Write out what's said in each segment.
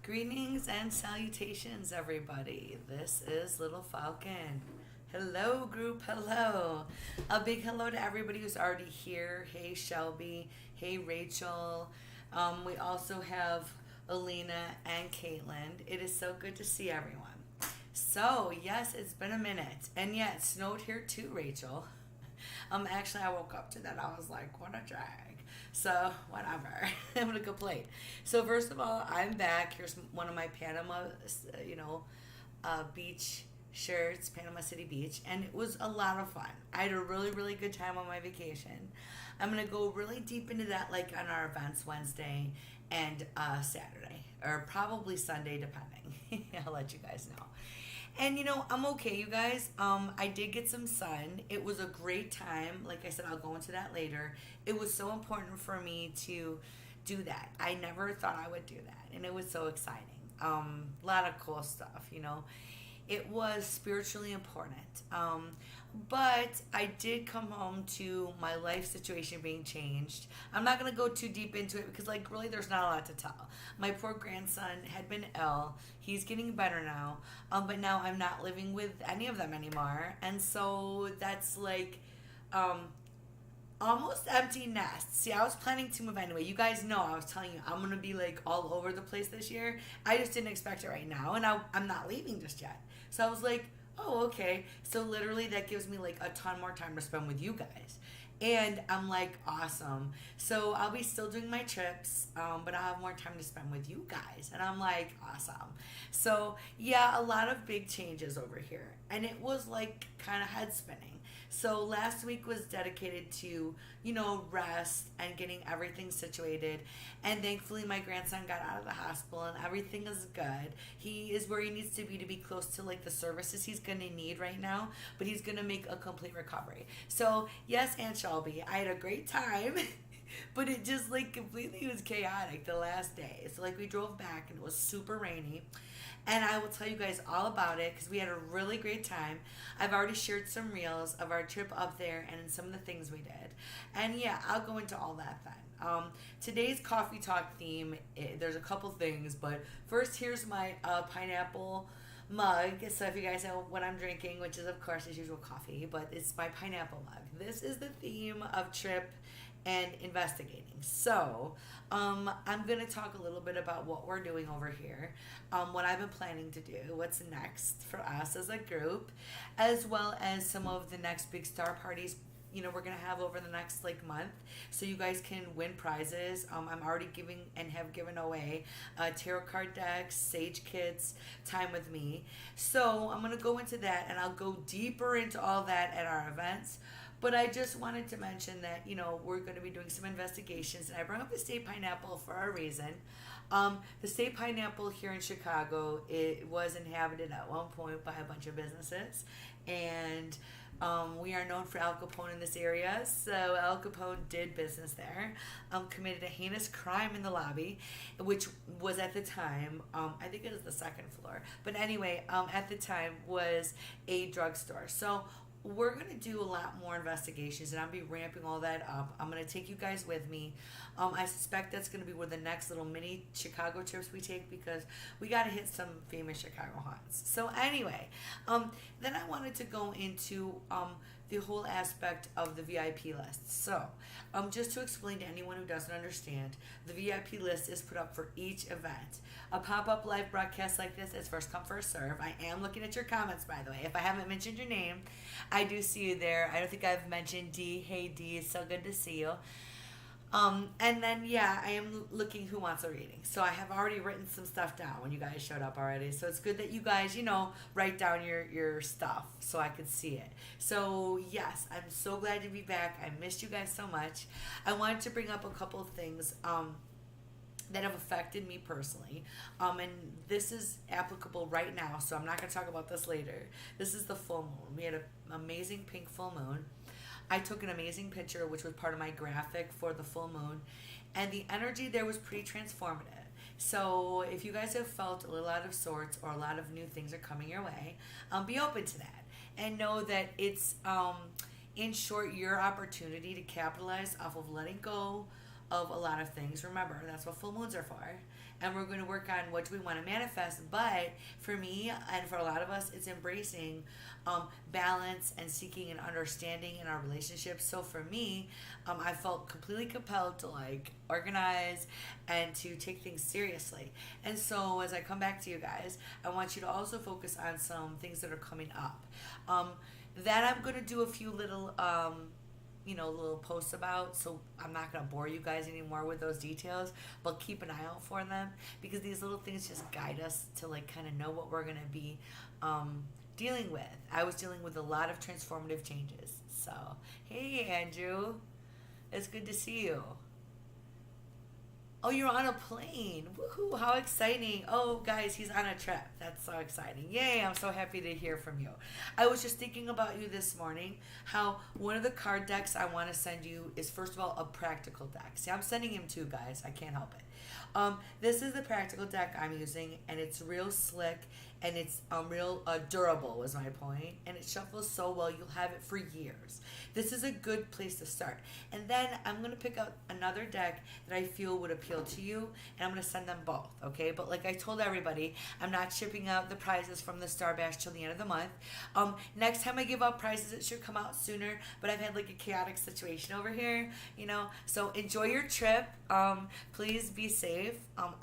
Greetings and salutations, everybody. This is Little Falcon. Hello, group. Hello. A big hello to everybody who's already here. Hey, Shelby. Hey, Rachel. We also have Alina and Caitlin. It is so good to see everyone. So, yes, it's been a minute. And yeah, it snowed here too, Rachel. Actually, I woke up to that. I was like, what a drag. So, whatever. I'm going to complain. So, first of all, I'm back. Here's one of my Panama, beach shirts, Panama City Beach. And it was a lot of fun. I had a really, really good time on my vacation. I'm going to go really deep into that, like on our events Wednesday and Saturday. Or probably Sunday, depending. I'll let you guys know. And I'm okay, you guys. I did get some sun. It was a great time. Like I said, I'll go into that later. It was so important for me to do that. I never thought I would do that, and it was so exciting. A lot of cool stuff. It was spiritually important. But I did come home to my life situation being changed. I'm not going to go too deep into it because, really, there's not a lot to tell. My poor grandson had been ill. He's getting better now. But now I'm not living with any of them anymore. And so that's almost empty nest. See, I was planning to move anyway. You guys know I was telling you I'm going to be all over the place this year. I just didn't expect it right now. And I'm not leaving just yet. So I was like, oh, okay. So literally that gives me a ton more time to spend with you guys. And I'm like, awesome. So I'll be still doing my trips, but I'll have more time to spend with you guys. And I'm like, awesome. So yeah, a lot of big changes over here. And it was kind of head spinning. So last week was dedicated to, rest and getting everything situated. And thankfully my grandson got out of the hospital and everything is good. He is where he needs to be close to the services he's going to need right now, but he's going to make a complete recovery. So yes, Aunt Shelby, I had a great time. But it just completely was chaotic the last day. So we drove back and it was super rainy. And I will tell you guys all about it because we had a really great time. I've already shared some reels of our trip up there and some of the things we did. And yeah, I'll go into all that then. Today's coffee talk theme, there's a couple things, but first here's my pineapple mug. So if you guys know what I'm drinking, which is of course as usual coffee, but it's my pineapple mug. This is the theme of trip and investigating. So I'm going to talk a little bit about what we're doing over here, what I've been planning to do, what's next for us as a group, as well as some of the next big star parties we're going to have over the next month, so you guys can win prizes. I'm already giving and have given away tarot card decks, sage kits, time with me. So I'm going to go into that and I'll go deeper into all that at our events. But I just wanted to mention that, we're going to be doing some investigations. And I brought up the state pineapple for a reason. The state pineapple here in Chicago, it was inhabited at one point by a bunch of businesses. And we are known for Al Capone in this area. So Al Capone did business there, committed a heinous crime in the lobby, which was at the time, I think it was the second floor. But anyway, at the time was a drugstore. So we're going to do a lot more investigations and I'll be ramping all that up. I'm going to take you guys with me. I suspect that's going to be where the next little mini Chicago trips we take because we got to hit some famous Chicago haunts. So anyway, then I wanted to go into the whole aspect of the VIP list. So just to explain to anyone who doesn't understand, the VIP list is put up for each event. A pop-up live broadcast like this is first come, first serve. I am looking at your comments, by the way. If I haven't mentioned your name, I do see you there. I don't think I've mentioned D. Hey, D. It's so good to see you. And then, yeah, I am looking who wants a reading. So I have already written some stuff down when you guys showed up already. So it's good that you guys, write down your stuff so I could see it. So, yes, I'm so glad to be back. I missed you guys so much. I wanted to bring up a couple of things that have affected me personally. And this is applicable right now, so I'm not going to talk about this later. This is the full moon. We had an amazing pink full moon. I took an amazing picture, which was part of my graphic for the full moon. And the energy there was pretty transformative. So if you guys have felt a little out of sorts or a lot of new things are coming your way, be open to that. And know that it's, in short, your opportunity to capitalize off of letting go of a lot of things. Remember, that's what full moons are for. And we're going to work on what do we want to manifest. But for me and for a lot of us, it's embracing balance and seeking an understanding in our relationships. So for me, I felt completely compelled to like organize and to take things seriously. And so as I come back to you guys, I want you to also focus on some things that are coming up. That I'm going to do a few little little posts about, so I'm not going to bore you guys anymore with those details, but keep an eye out for them, because these little things just guide us to like kind of know what we're going to be dealing with. I was dealing with a lot of transformative changes. So, hey Andrew, it's good to see you. Oh, you're on a plane. Woohoo, how exciting. Oh, guys, he's on a trip. That's so exciting. Yay, I'm so happy to hear from you. I was just thinking about you this morning, how one of the card decks I want to send you is, first of all, a practical deck. See, I'm sending him two, guys. I can't help it. This is the practical deck I'm using, and it's real slick, and it's real durable, was my point, and it shuffles so well, you'll have it for years. This is a good place to start. And then I'm going to pick out another deck that I feel would appeal to you, and I'm going to send them both, okay? But like I told everybody, I'm not shipping out the prizes from the Star Bash till the end of the month. Next time I give out prizes, it should come out sooner, but I've had like a chaotic situation over here, so enjoy your trip. Please be safe.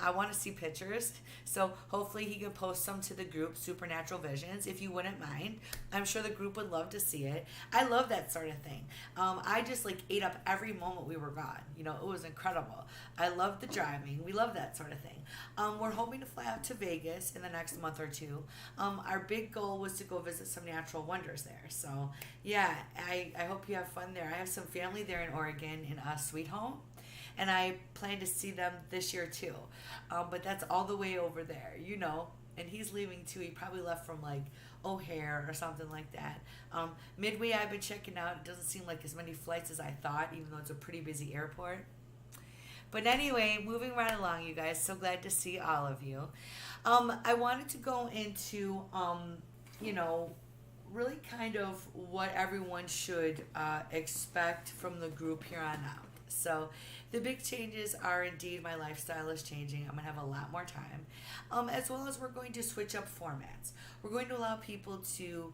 I want to see pictures, so hopefully he can post some to the group, Supernatural Visions, if you wouldn't mind. I'm sure the group would love to see it. I love that sort of thing. I just like ate up every moment we were gone. It was incredible. I loved the driving. We love that sort of thing. We're hoping to fly out to Vegas in the next month or two. Our big goal was to go visit some natural wonders there. So yeah, I hope you have fun there. I have some family there in Oregon in Sweet Home, and I plan to see them this year too. But that's all the way over there, and he's leaving too. He probably left from like O'Hare or something like that. Midway I've been checking out. It doesn't seem like as many flights as I thought, even though it's a pretty busy airport. But anyway, moving right along, you guys. So glad to see all of you. I wanted to go into, really kind of what everyone should expect from the group here on out. So the big changes are indeed my lifestyle is changing. I'm going to have a lot more time, as well as we're going to switch up formats. We're going to allow people to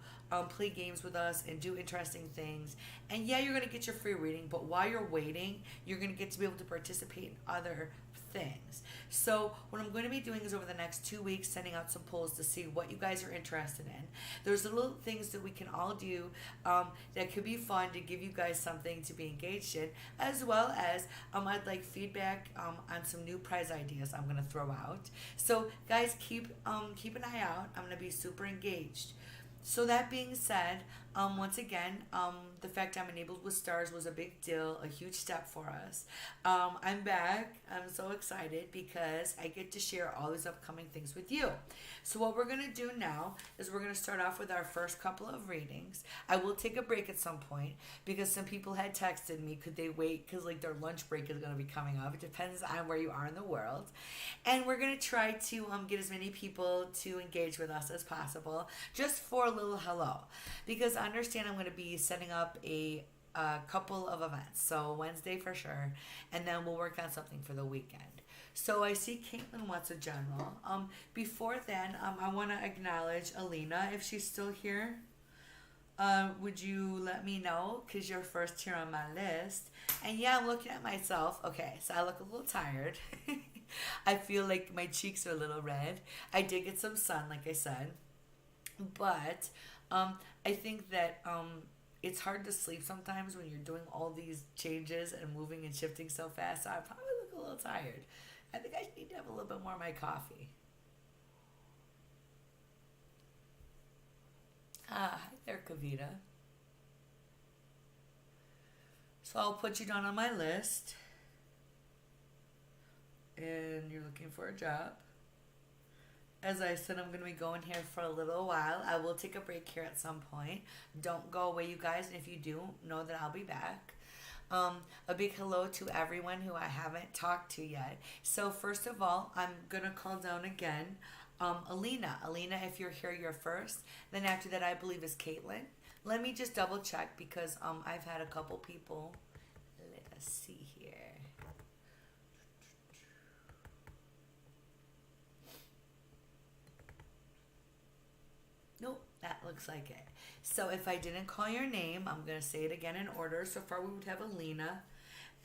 play games with us and do interesting things. And yeah, you're going to get your free reading, but while you're waiting, you're going to get to be able to participate in other things. So what I'm going to be doing is over the next 2 weeks sending out some polls to see what you guys are interested in. There's little things that we can all do that could be fun to give you guys something to be engaged in, as well as I'd like feedback on some new prize ideas I'm going to throw out. So guys, keep an eye out. I'm going to be super engaged. So that being said, once again, the fact I'm enabled with stars was a big deal, a huge step for us. I'm back. I'm so excited because I get to share all these upcoming things with you. So what we're going to do now is we're going to start off with our first couple of readings. I will take a break at some point because some people had texted me, could they wait, because like their lunch break is going to be coming up. It depends on where you are in the world. And we're going to try to get as many people to engage with us as possible, just for a little hello, because understand I'm going to be setting up a couple of events. So Wednesday for sure, and then we'll work on something for the weekend. So I see Caitlin wants a general. Before then, I want to acknowledge Alina, if she's still here. Would you let me know? Because you're first here on my list. And yeah, I'm looking at myself. Okay, so I look a little tired. I feel like my cheeks are a little red. I did get some sun, like I said. But I think that it's hard to sleep sometimes when you're doing all these changes and moving and shifting so fast. So I probably look a little tired. I think I need to have a little bit more of my coffee. Hi there, Kavita. So I'll put you down on my list. And you're looking for a job. As I said, I'm going to be going here for a little while. I will take a break here at some point. Don't go away, you guys. And if you do, know that I'll be back. A big hello to everyone who I haven't talked to yet. So first of all, I'm going to call down again Alina. Alina, if you're here, you're first. Then after that, I believe is Caitlin. Let me just double check because I've had a couple people. Let us see here. That looks like it. So if I didn't call your name, I'm going to say it again in order. So far we would have Alina,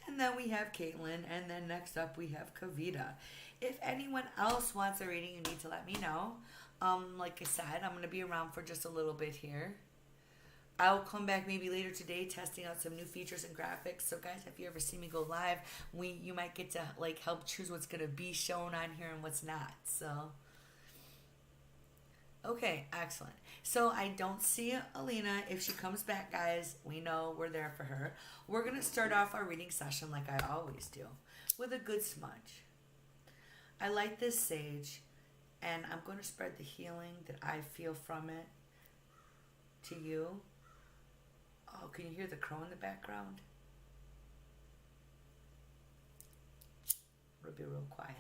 and then we have Caitlin, and then next up we have Kavita. If anyone else wants a reading, you need to let me know. Like I said, I'm going to be around for just a little bit here. I'll come back maybe later today testing out some new features and graphics. So guys, if you ever see me go live, you might get to like help choose what's going to be shown on here and what's not. So okay, excellent. So I don't see Alina. If she comes back, guys, we know we're there for her. We're going to start off our reading session like I always do with a good smudge. I light this sage, and I'm going to spread the healing that I feel from it to you. Oh, can you hear the crow in the background? It'll be real quiet.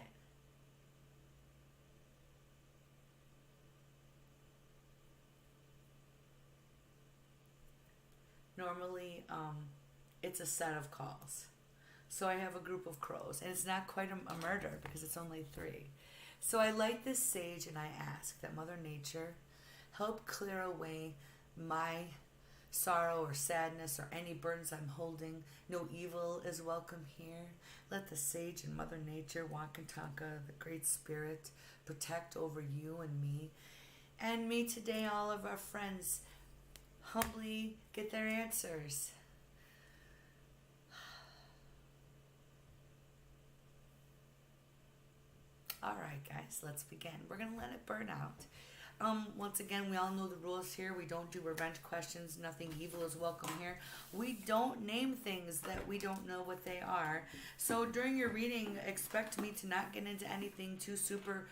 Normally, it's a set of calls. So I have a group of crows, and it's not quite a murder because it's only 3. So I light this sage and I ask that Mother Nature help clear away my sorrow or sadness or any burdens I'm holding. No evil is welcome here. Let the sage and Mother Nature, Wakantanka, the Great Spirit, protect over you and me. And may today all of our friends humbly get their answers. All right, guys, let's begin. We're going to let it burn out. Once again, we all know the rules here. We don't do revenge questions. Nothing evil is welcome here. We don't name things that we don't know what they are. So during your reading, expect me to not get into anything too super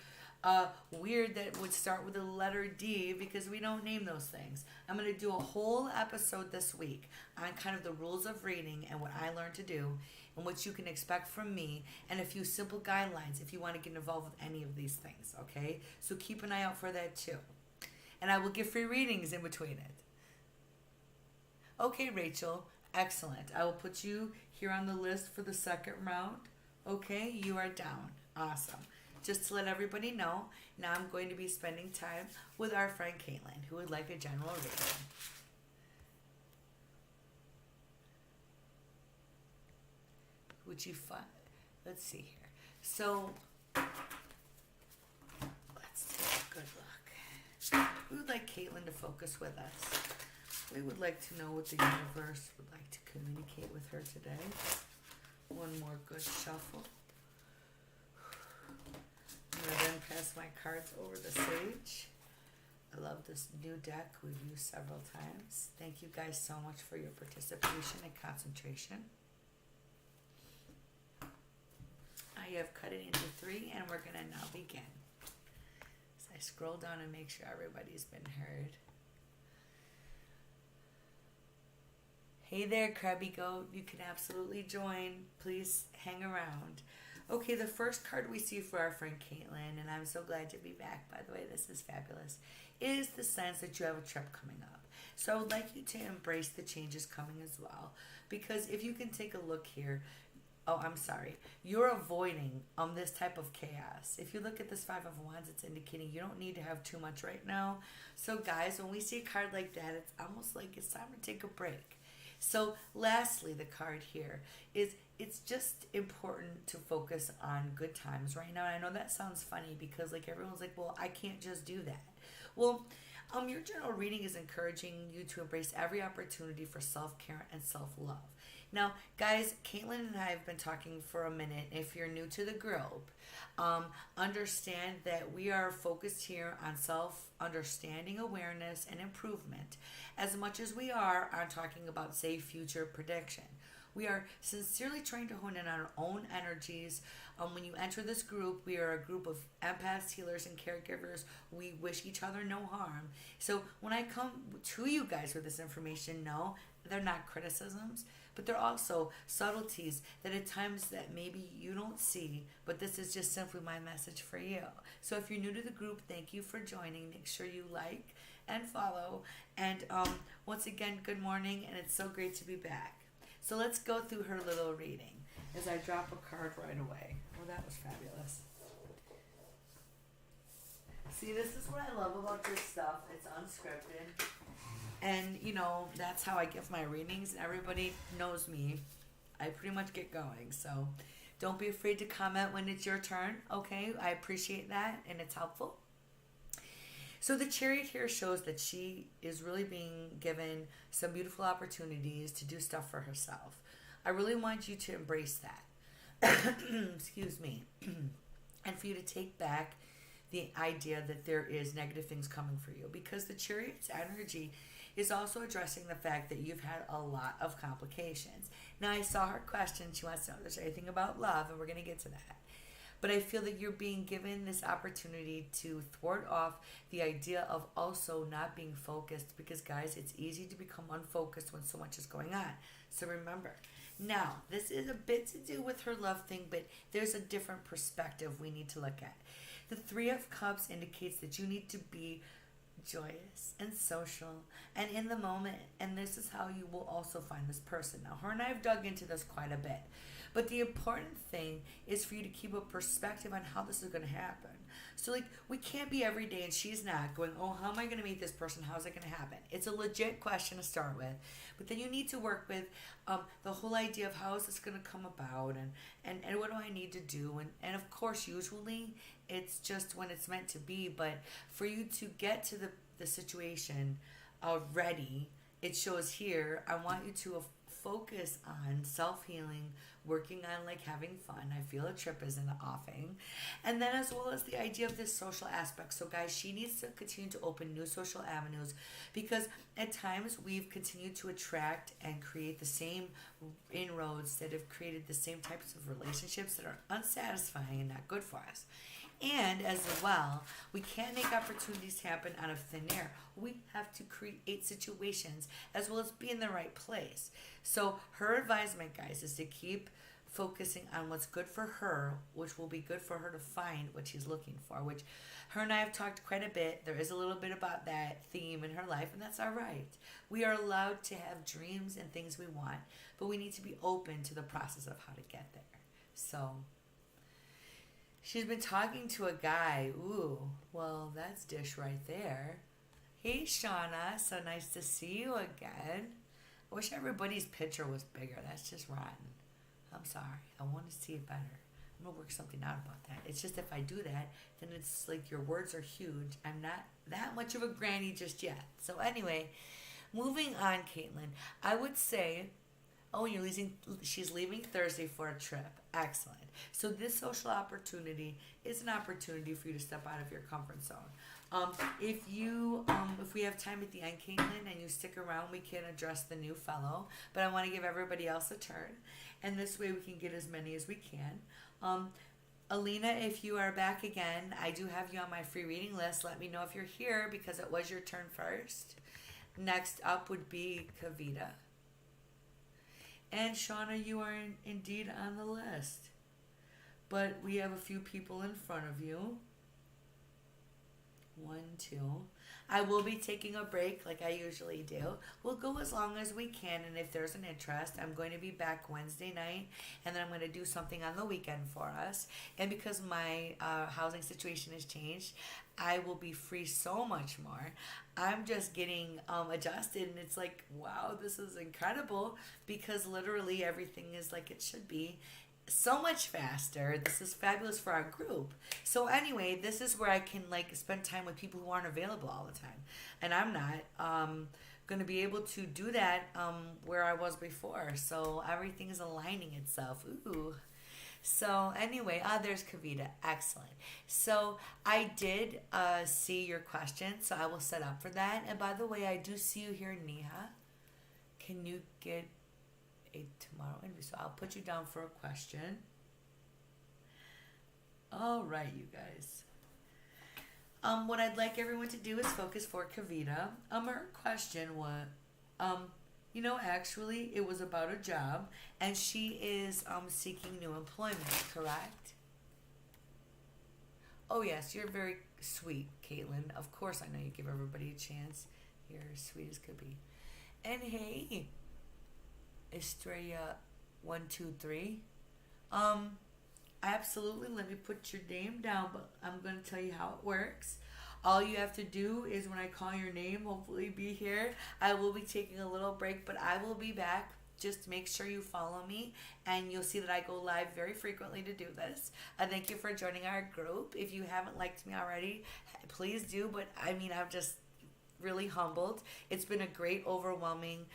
weird that would start with the letter D, because we don't name those things. I'm going to do a whole episode this week on kind of the rules of reading and what I learned to do and what you can expect from me, and a few simple guidelines if you want to get involved with any of these things, okay? So keep an eye out for that too. And I will give free readings in between it. Okay, Rachel, excellent. I will put you here on the list for the second round. Okay, you are down. Awesome. Just to let everybody know, now I'm going to be spending time with our friend Caitlin, who would like a general reading. Would you find? Let's see here. So, let's take a good look. We would like Caitlin to focus with us. We would like to know what the universe would like to communicate with her today. One more good shuffle. I'm going to then pass my cards over the sage. I love this new deck we've used several times. Thank you guys so much for your participation and concentration. I have cut it into 3, and we're going to now begin. So I scroll down and make sure everybody's been heard. Hey there, Krabby Goat. You can absolutely join. Please hang around. Okay, the first card we see for our friend Caitlin, and I'm so glad to be back, by the way, this is fabulous, is the sense that you have a trip coming up. So I would like you to embrace the changes coming as well, because if you can take a look here, you're avoiding this type of chaos. If you look at this 5 of Wands, it's indicating you don't need to have too much right now. So guys, when we see a card like that, it's almost like it's time to take a break. So lastly, the card here is it's just important to focus on good times right now. And I know that sounds funny because like everyone's like, well, I can't just do that. Well, your general reading is encouraging you to embrace every opportunity for self-care and self-love. Now, guys, Caitlin and I have been talking for a minute. If you're new to the group, understand that we are focused here on self-understanding, awareness, and improvement as much as we are on talking about, say, future prediction. We are sincerely trying to hone in on our own energies. When you enter this group, we are a group of empaths, healers, and caregivers. We wish each other no harm. So when I come to you guys with this information, no, they're not criticisms, but they're also subtleties that at times that maybe you don't see, but this is just simply my message for you. So if you're new to the group, thank you for joining. Make sure you like and follow. And once again, good morning, and it's so great to be back. So let's go through her little reading as I drop a card right away. Oh, that was fabulous. See, this is what I love about this stuff. It's unscripted. And, that's how I give my readings. Everybody knows me. I pretty much get going. So don't be afraid to comment when it's your turn, okay? I appreciate that, and it's helpful. So the Chariot here shows that she is really being given some beautiful opportunities to do stuff for herself. I really want you to embrace that. Excuse me. And for you to take back the idea that there is negative things coming for you, because the Chariot's energy is also addressing the fact that you've had a lot of complications. Now, I saw her question. She wants to know if there's anything about love, and we're going to get to that. But I feel that you're being given this opportunity to thwart off the idea of also not being focused, because, guys, it's easy to become unfocused when so much is going on. So remember, now, this is a bit to do with her love thing, but there's a different perspective we need to look at. The Three of Cups indicates that you need to be joyous and social and in the moment, and this is how you will also find this person. Now, her and I have dug into this quite a bit, but the important thing is for you to keep a perspective on how this is going to happen. So, we can't be every day, and she's not going, oh, how am I going to meet this person? How's it going to happen? It's a legit question to start with, but then you need to work with the whole idea of how is this going to come about, and what do I need to do, and of course, usually it's just when it's meant to be, but for you to get to the situation ready, it shows here, I want you to focus on self-healing, working on having fun. I feel a trip is in the offing. And then as well as the idea of this social aspect. So guys, she needs to continue to open new social avenues, because at times we've continued to attract and create the same inroads that have created the same types of relationships that are unsatisfying and not good for us. And as well, we can't make opportunities happen out of thin air. We have to create situations as well as be in the right place. So her advisement, guys, is to keep focusing on what's good for her, which will be good for her to find what she's looking for, which her and I have talked quite a bit. There is a little bit about that theme in her life, and that's all right. We are allowed to have dreams and things we want, but we need to be open to the process of how to get there. So she's been talking to a guy. Ooh, well, that's dish right there. Hey, Shauna, so nice to see you again. I wish everybody's picture was bigger. That's just rotten. I'm sorry. I want to see it better. I'm going to work something out about that. It's just if I do that, then it's like your words are huge. I'm not that much of a granny just yet. So anyway, moving on, Caitlin. I would say, she's leaving Thursday for a trip. Excellent. So this social opportunity is an opportunity for you to step out of your comfort zone. If we have time at the end, Caitlin, and you stick around, we can address the new fellow. But I want to give everybody else a turn, and this way we can get as many as we can. Alina, if you are back again, I do have you on my free reading list. Let me know if you're here, because it was your turn first. Next up would be Kavita. And Shauna, you are indeed on the list. But we have a few people in front of you. 1, 2. I will be taking a break like I usually do. We'll go as long as we can, and if there's an interest, I'm going to be back Wednesday night, and then I'm going to do something on the weekend for us. And because my housing situation has changed, I will be free so much more. I'm just getting adjusted, and it's like, wow, this is incredible, because literally everything is like it should be. So much faster. This is fabulous for our group. So anyway, this is where I can spend time with people who aren't available all the time, and I'm not going to be able to do that where I was before. So everything is aligning itself. Ooh. So anyway, there's Kavita. Excellent. So I did see your question, so I will set up for that. And by the way, I do see you here, Neha. Can you get a tomorrow interview? So I'll put you down for a question. All right, you guys. What I'd like everyone to do is focus for Kavita. Her question was, actually, it was about a job, and she is seeking new employment, correct? Oh, yes, you're very sweet, Caitlin. Of course, I know you give everybody a chance. You're as sweet as could be. And hey, Estrella 123. Absolutely, let me put your name down, but I'm going to tell you how it works. All you have to do is when I call your name, hopefully be here. I will be taking a little break, but I will be back. Just make sure you follow me, and you'll see that I go live very frequently to do this. Thank you for joining our group. If you haven't liked me already, please do. But I mean, I'm just really humbled. It's been a great, overwhelming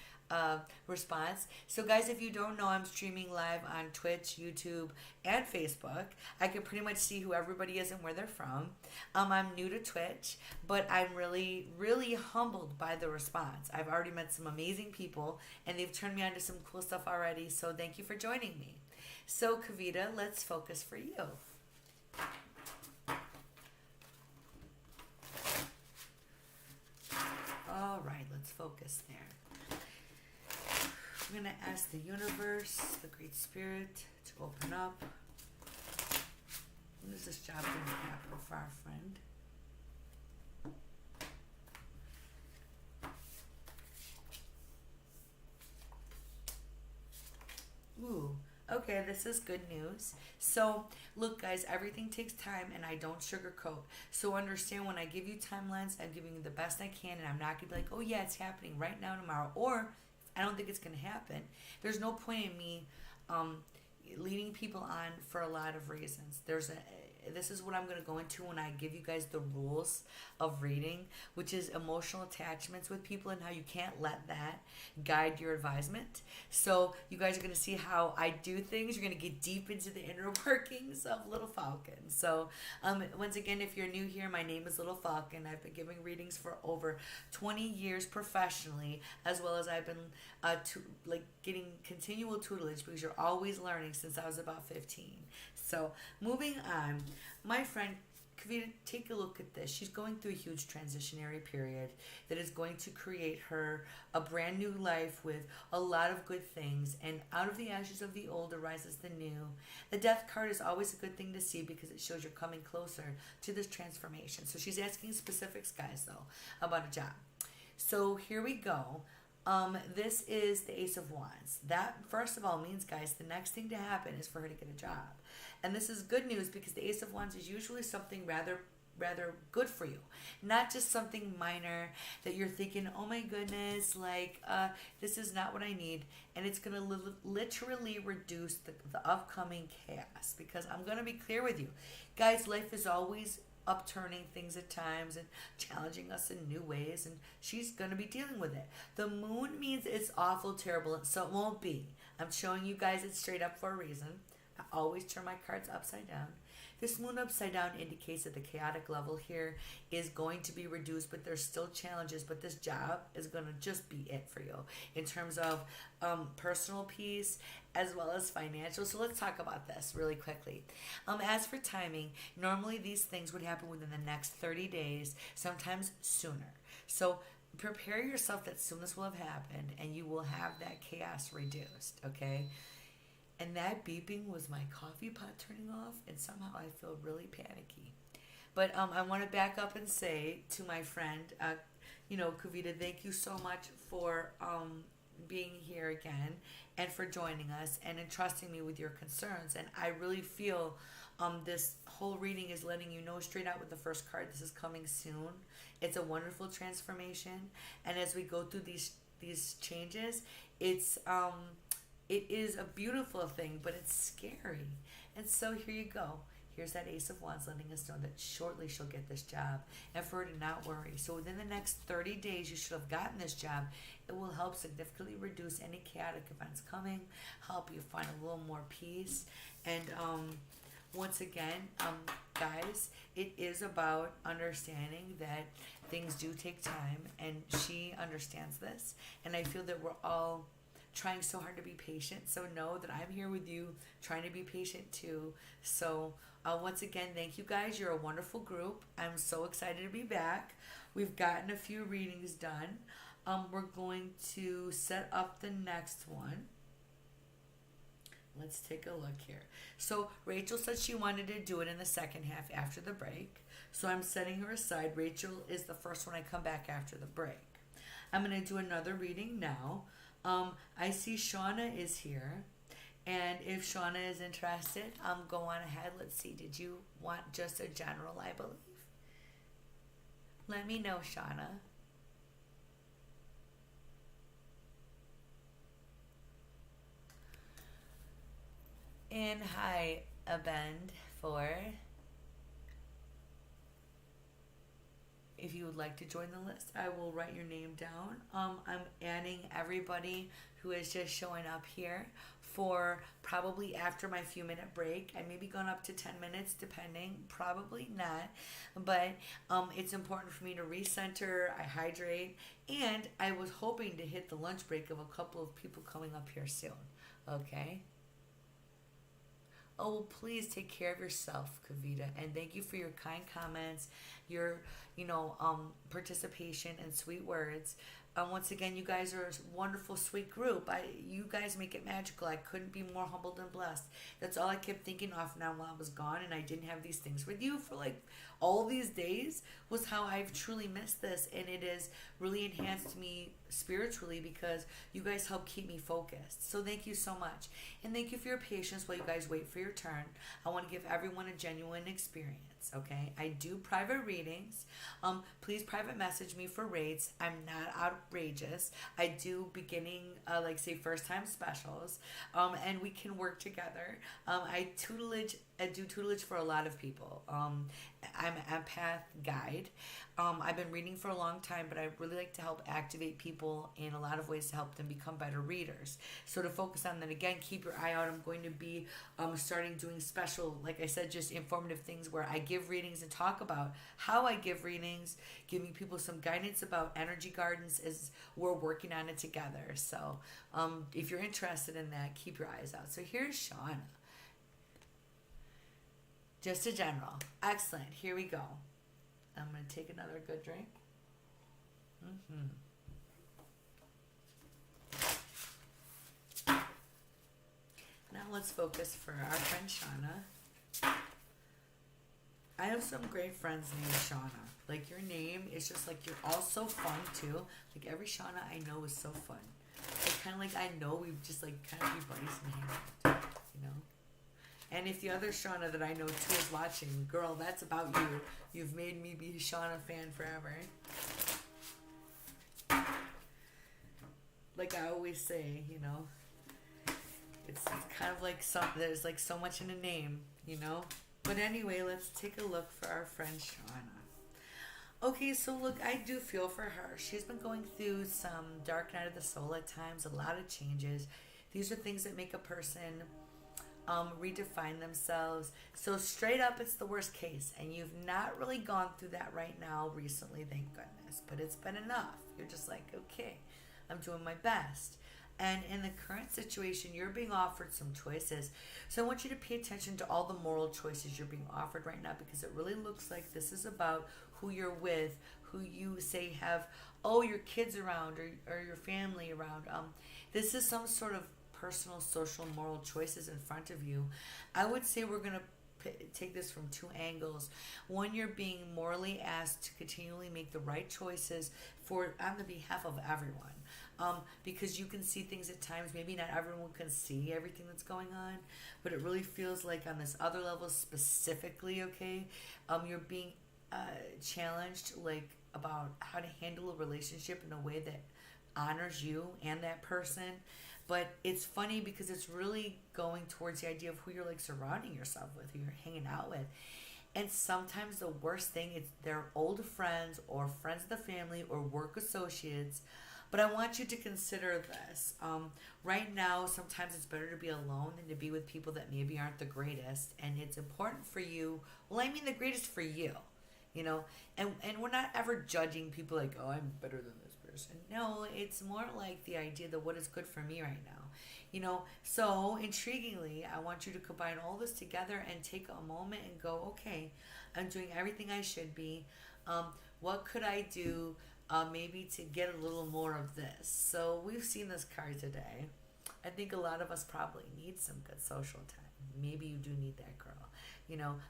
response. So, guys, if you don't know, I'm streaming live on Twitch, YouTube, and Facebook. I can pretty much see who everybody is and where they're from. I'm new to Twitch, but I'm really, really humbled by the response. I've already met some amazing people, and they've turned me on to some cool stuff already. So, thank you for joining me. So, Kavita, let's focus for you. All right, let's focus there. I'm going to ask the universe, the Great Spirit, to open up. What is this job going to happen for our friend? Ooh, okay, this is good news. So, look, guys, everything takes time, and I don't sugarcoat. So, understand when I give you timelines, I'm giving you the best I can, and I'm not going to be like, oh, yeah, it's happening right now, tomorrow. Or, I don't think it's going to happen. There's no point in me leading people on for a lot of reasons. This is what I'm going to go into when I give you guys the rules of reading, which is emotional attachments with people and how you can't let that guide your advisement. So you guys are going to see how I do things. You're going to get deep into the inner workings of Little Falcon. So once again, if you're new here, my name is Little Falcon. I've been giving readings for over 20 years professionally, as well as I've been getting continual tutelage because you're always learning since I was about 15. So moving on, my friend Kavita, take a look at this. She's going through a huge transitionary period that is going to create her a brand new life with a lot of good things. And out of the ashes of the old arises the new. The death card is always a good thing to see because it shows you're coming closer to this transformation. So she's asking specifics, guys, though, about a job. So here we go. This is the Ace of Wands. That, first of all, means, guys, the next thing to happen is for her to get a job. And this is good news because the Ace of Wands is usually something rather good for you. Not just something minor that you're thinking, oh my goodness, this is not what I need. And it's going to literally reduce the upcoming chaos. Because I'm going to be clear with you. Guys, life is always upturning things at times and challenging us in new ways, and she's going to be dealing with it. The moon means it's awful, terrible, so it won't be. I'm showing you guys it straight up for a reason. I always turn my cards upside down. This moon upside down indicates that the chaotic level here is going to be reduced, but there's still challenges. But this job is going to just be it for you in terms of personal peace as well as financial. So let's talk about this really quickly. As for timing, normally these things would happen within the next 30 days, sometimes sooner. So prepare yourself that soon this will have happened and you will have that chaos reduced, okay? And that beeping was my coffee pot turning off, and somehow I feel really panicky. But I want to back up and say to my friend, Kavita, thank you so much for being here again and for joining us and entrusting me with your concerns. And I really feel this whole reading is letting you know straight out with the first card, this is coming soon. It's a wonderful transformation. And as we go through these changes, it is a beautiful thing, but it's scary. And so here you go. Here's that Ace of Wands letting us know that shortly she'll get this job and for her to not worry. So within the next 30 days, you should have gotten this job. It will help significantly reduce any chaotic events coming, help you find a little more peace. And once again, guys, it is about understanding that things do take time, and she understands this. And I feel that we're all trying so hard to be patient. So know that I'm here with you, trying to be patient too. So once again, thank you guys. You're a wonderful group. I'm so excited to be back. We've gotten a few readings done. We're going to set up the next one. Let's take a look here. So Rachel said she wanted to do it in the second half after the break. So I'm setting her aside. Rachel is the first one I come back after the break. I'm going to do another reading now. I see Shauna is here, and if Shauna is interested, go on ahead. Let's see, did you want just a general, I believe? Let me know, Shauna. And hi, Abend, for if you would like to join the list, I will write your name down. I'm adding everybody who is just showing up here for probably after my few minute break. I may be going up to 10 minutes depending, probably not. But it's important for me to recenter, I hydrate, and I was hoping to hit the lunch break of a couple of people coming up here soon. Okay? Oh, well, please take care of yourself, Kavita, and thank you for your kind comments, your, participation and sweet words. Once again, you guys are a wonderful, sweet group. You guys make it magical. I couldn't be more humbled and blessed. That's all I kept thinking of now while I was gone, and I didn't have these things with you for like all these days. Was how I've truly missed this, and it has really enhanced me spiritually because you guys help keep me focused. So thank you so much, and thank you for your patience while you guys wait for your turn. I want to give everyone a genuine experience. Okay, I do private readings. Please private message me for rates. I'm not outrageous. I do beginning, like say first time specials, and we can work together. I do tutelage for a lot of people. I'm an empath guide. I've been reading for a long time, but I really like to help activate people in a lot of ways to help them become better readers. So to focus on that again, keep your eye out. I'm going to be starting doing special, like I said, just informative things where I give readings and talk about how I give readings, giving people some guidance about energy gardens as we're working on it together. So if you're interested in that, keep your eyes out. So here's Shauna. Just a general. Excellent. Here we go. I'm going to take another good drink. Now let's focus for our friend Shauna. I have some great friends named Shauna. Like your name is just like you're all so fun too. Like every Shauna I know is so fun. It's kind of like I know we've just like kind of be buddies and hang out, And if the other Shauna that I know too is watching, girl, that's about you. You've made me be a Shauna fan forever. Like I always say, it's kind of like there's like so much in a name, But anyway, let's take a look for our friend Shauna. Okay, so look, I do feel for her. She's been going through some dark night of the soul at times, a lot of changes. These are things that make a person redefine themselves. So straight up, it's the worst case, and you've not really gone through that right now recently, thank goodness, but it's been enough. You're just like, okay, I'm doing my best. And in the current situation, you're being offered some choices. So I want you to pay attention to all the moral choices you're being offered right now, because it really looks like this is about who you're with, who you say have, your kids around or your family around. This is some sort of personal, social, moral choices in front of you. I would say we're going to take this from two angles. One, you're being morally asked to continually make the right choices on the behalf of everyone. Because you can see things at times, maybe not everyone can see everything that's going on, but it really feels like on this other level specifically, okay, you're being challenged like about how to handle a relationship in a way that honors you and that person. But it's funny because it's really going towards the idea of who you're like surrounding yourself with, who you're hanging out with. And sometimes the worst thing is they're old friends or friends of the family or work associates. But I want you to consider this. Right now, sometimes it's better to be alone than to be with people that maybe aren't the greatest. And it's important for you. Well, I mean the greatest for you, And we're not ever judging people like, oh, I'm better than this person. No, it's more like the idea that what is good for me right now. So intriguingly, I want you to combine all this together and take a moment and go, okay, I'm doing everything I should be. What could I do maybe to get a little more of this? So we've seen this card today. I think a lot of us probably need some good social time. Maybe you do need that, girl.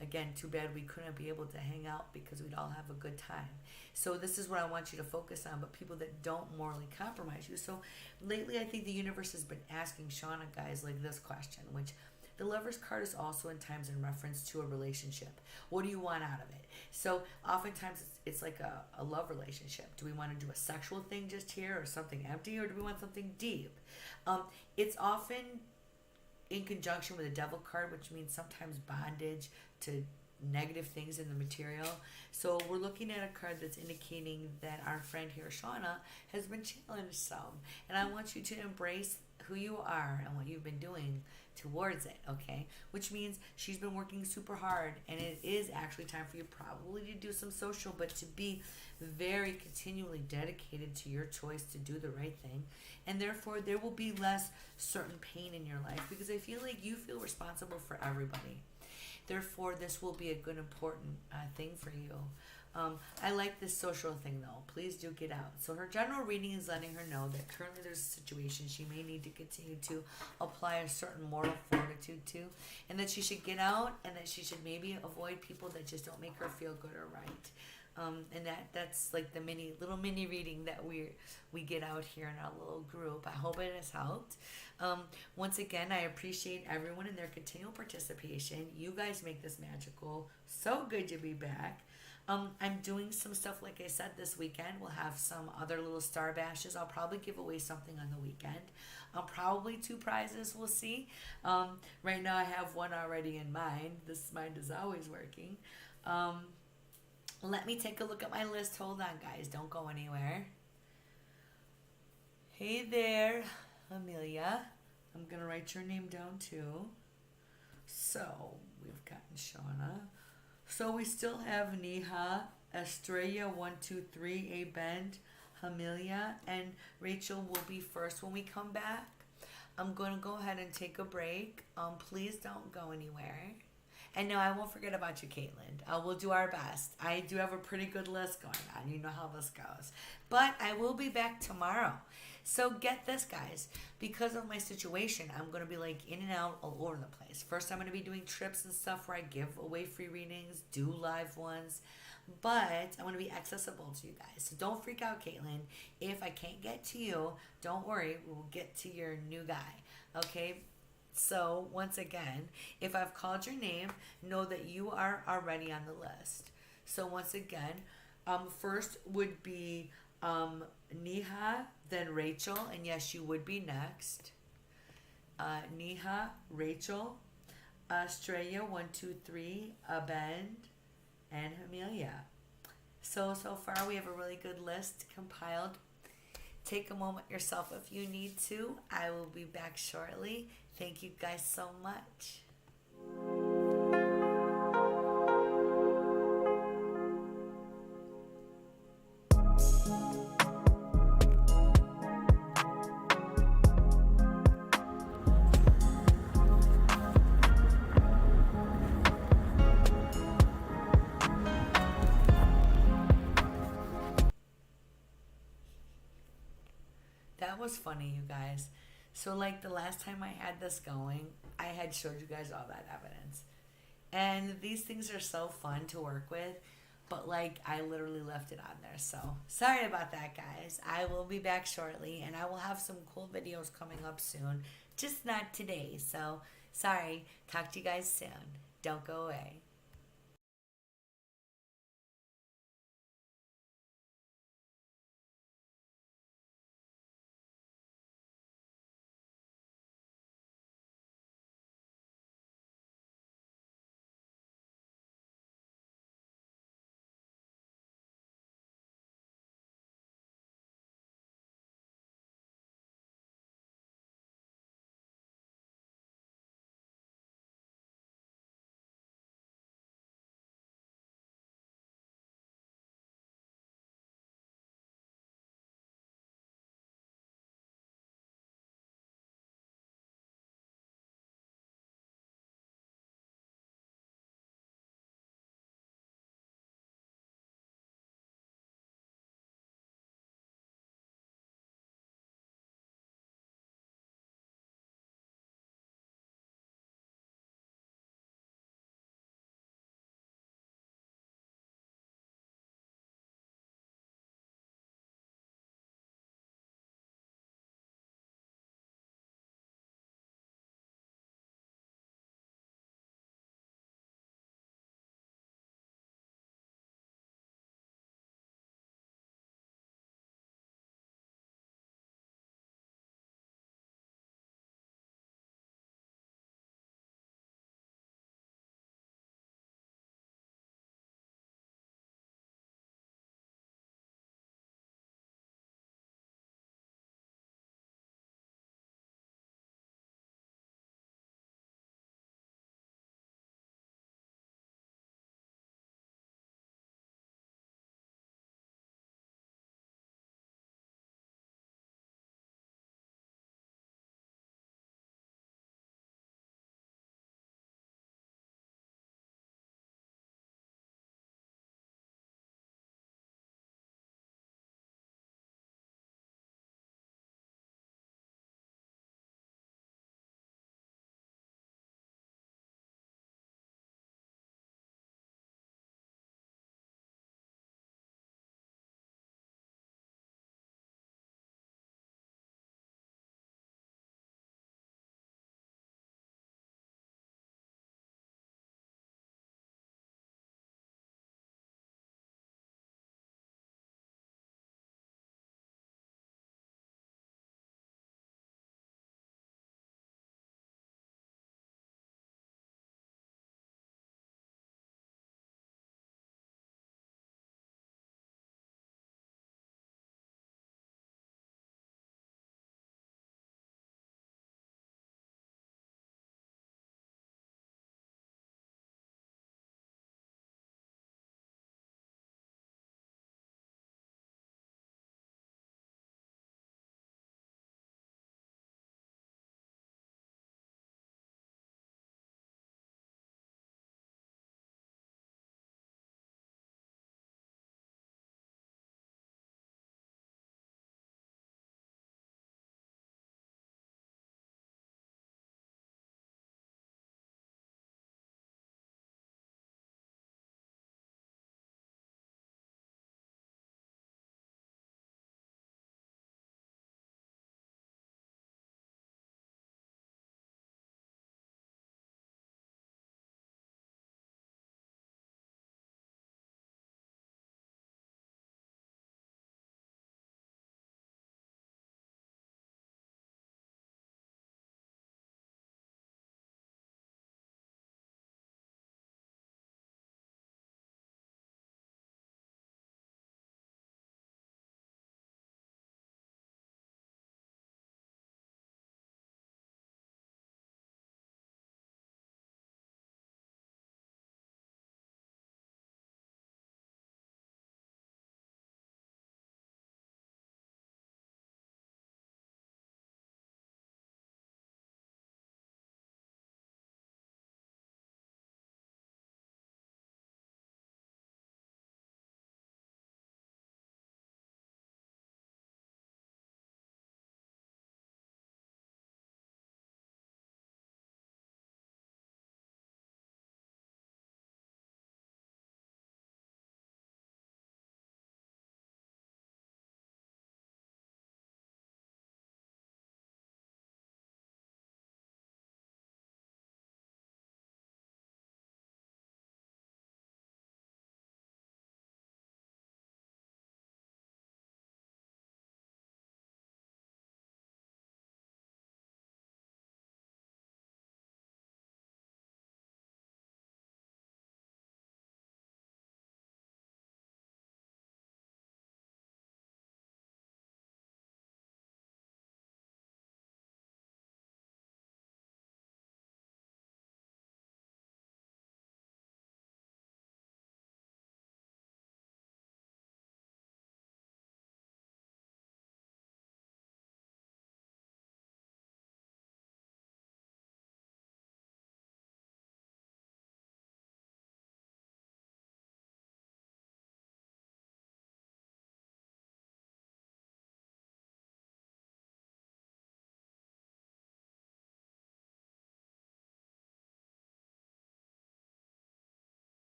Again, too bad we couldn't be able to hang out because we'd all have a good time. So this is what I want you to focus on, but people that don't morally compromise you. So lately, I think the universe has been asking Shauna guys like this question, which The Lover's card is also in times in reference to a relationship. What do you want out of it? So oftentimes it's like a love relationship. Do we want to do a sexual thing just here or something empty, or do we want something deep? It's often in conjunction with a devil card, which means sometimes bondage to negative things in the material. So we're looking at a card that's indicating that our friend here, Shauna, has been challenged some. And I want you to embrace who you are and what you've been doing towards it, okay? Which means she's been working super hard, and it is actually time for you probably to do some social, but to be very continually dedicated to your choice to do the right thing. And therefore, there will be less certain pain in your life because I feel like you feel responsible for everybody. Therefore, this will be a good, important thing for you. I like this social thing though. Please do get out. So her general reading is letting her know that currently there's a situation she may need to continue to apply a certain moral fortitude to, and that she should get out, and that she should maybe avoid people that just don't make her feel good or right. And that's like the little mini reading that we get out here in our little group. I hope it has helped. Once again, I appreciate everyone and their continual participation. You guys make this magical. So good to be back. I'm doing some stuff, like I said, this weekend. We'll have some other little star bashes. I'll probably give away something on the weekend. Probably 2 prizes, we'll see. Right now I have one already in mind. This mind is always working. Let me take a look at my list. Hold on, guys. Don't go anywhere. Hey there, Amelia. I'm going to write your name down too. So, we've gotten Shauna. So, we still have Neha, Estrella, 123, A Bend, Amelia, and Rachel will be first when we come back. I'm going to go ahead and take a break. Please don't go anywhere. And no, I won't forget about you, Caitlin. We'll do our best. I do have a pretty good list going on. You know how this goes. But I will be back tomorrow. So get this, guys. Because of my situation, I'm going to be like in and out all over the place. First, I'm going to be doing trips and stuff where I give away free readings, do live ones. But I want to be accessible to you guys. So don't freak out, Caitlin. If I can't get to you, don't worry. We'll get to your new guy. Okay? So, once again, if I've called your name, know that you are already on the list. So, once again, first would be Neha, then Rachel, and yes, you would be next. Neha, Rachel, Estrella, 123, Abend, and Amelia. So far we have a really good list compiled. Take a moment yourself if you need to. I will be back shortly. Thank you guys so much. That was funny, you guys. So, like the last time I had this going, I had showed you guys all that evidence. And these things are so fun to work with, but like I literally left it on there. So, sorry about that, guys. I will be back shortly, and I will have some cool videos coming up soon. Just not today. So, sorry. Talk to you guys soon. Don't go away.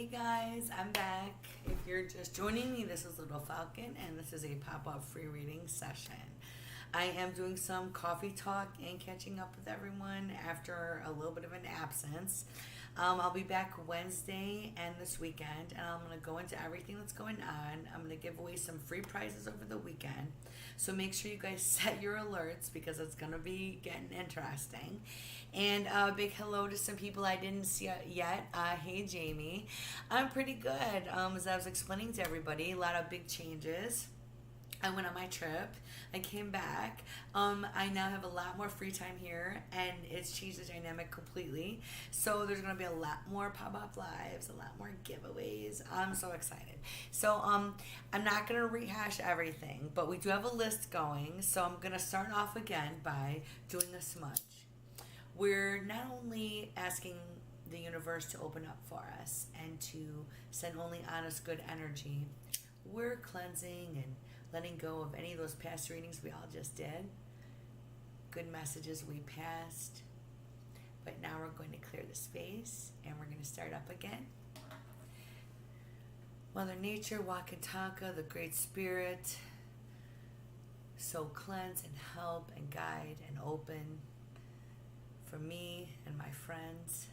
Hey guys, I'm back. If you're just joining me, this is Little Falcon and this is a pop-up free reading session. I am doing some coffee talk and catching up with everyone after a little bit of an absence. I'll be back Wednesday and this weekend, and I'm going to go into everything that's going on. I'm going to give away some free prizes over the weekend. So make sure you guys set your alerts because it's going to be getting interesting. And a big hello to some people I didn't see yet. Hey, Jamie. I'm pretty good. As I was explaining to everybody, a lot of big changes. I went on my trip. I came back. I now have a lot more free time here, and it's changed the dynamic completely. So there's going to be a lot more pop-up lives, a lot more giveaways. I'm so excited. So I'm not going to rehash everything, but we do have a list going. So I'm going to start off again by doing a smudge. We're not only asking the universe to open up for us and to send only honest, good energy, we're cleansing and letting go of any of those past readings we all just did. Good messages we passed. But now we're going to clear the space and we're going to start up again. Mother Nature, Wakataka, the Great Spirit, so cleanse and help and guide and open for me and my friends.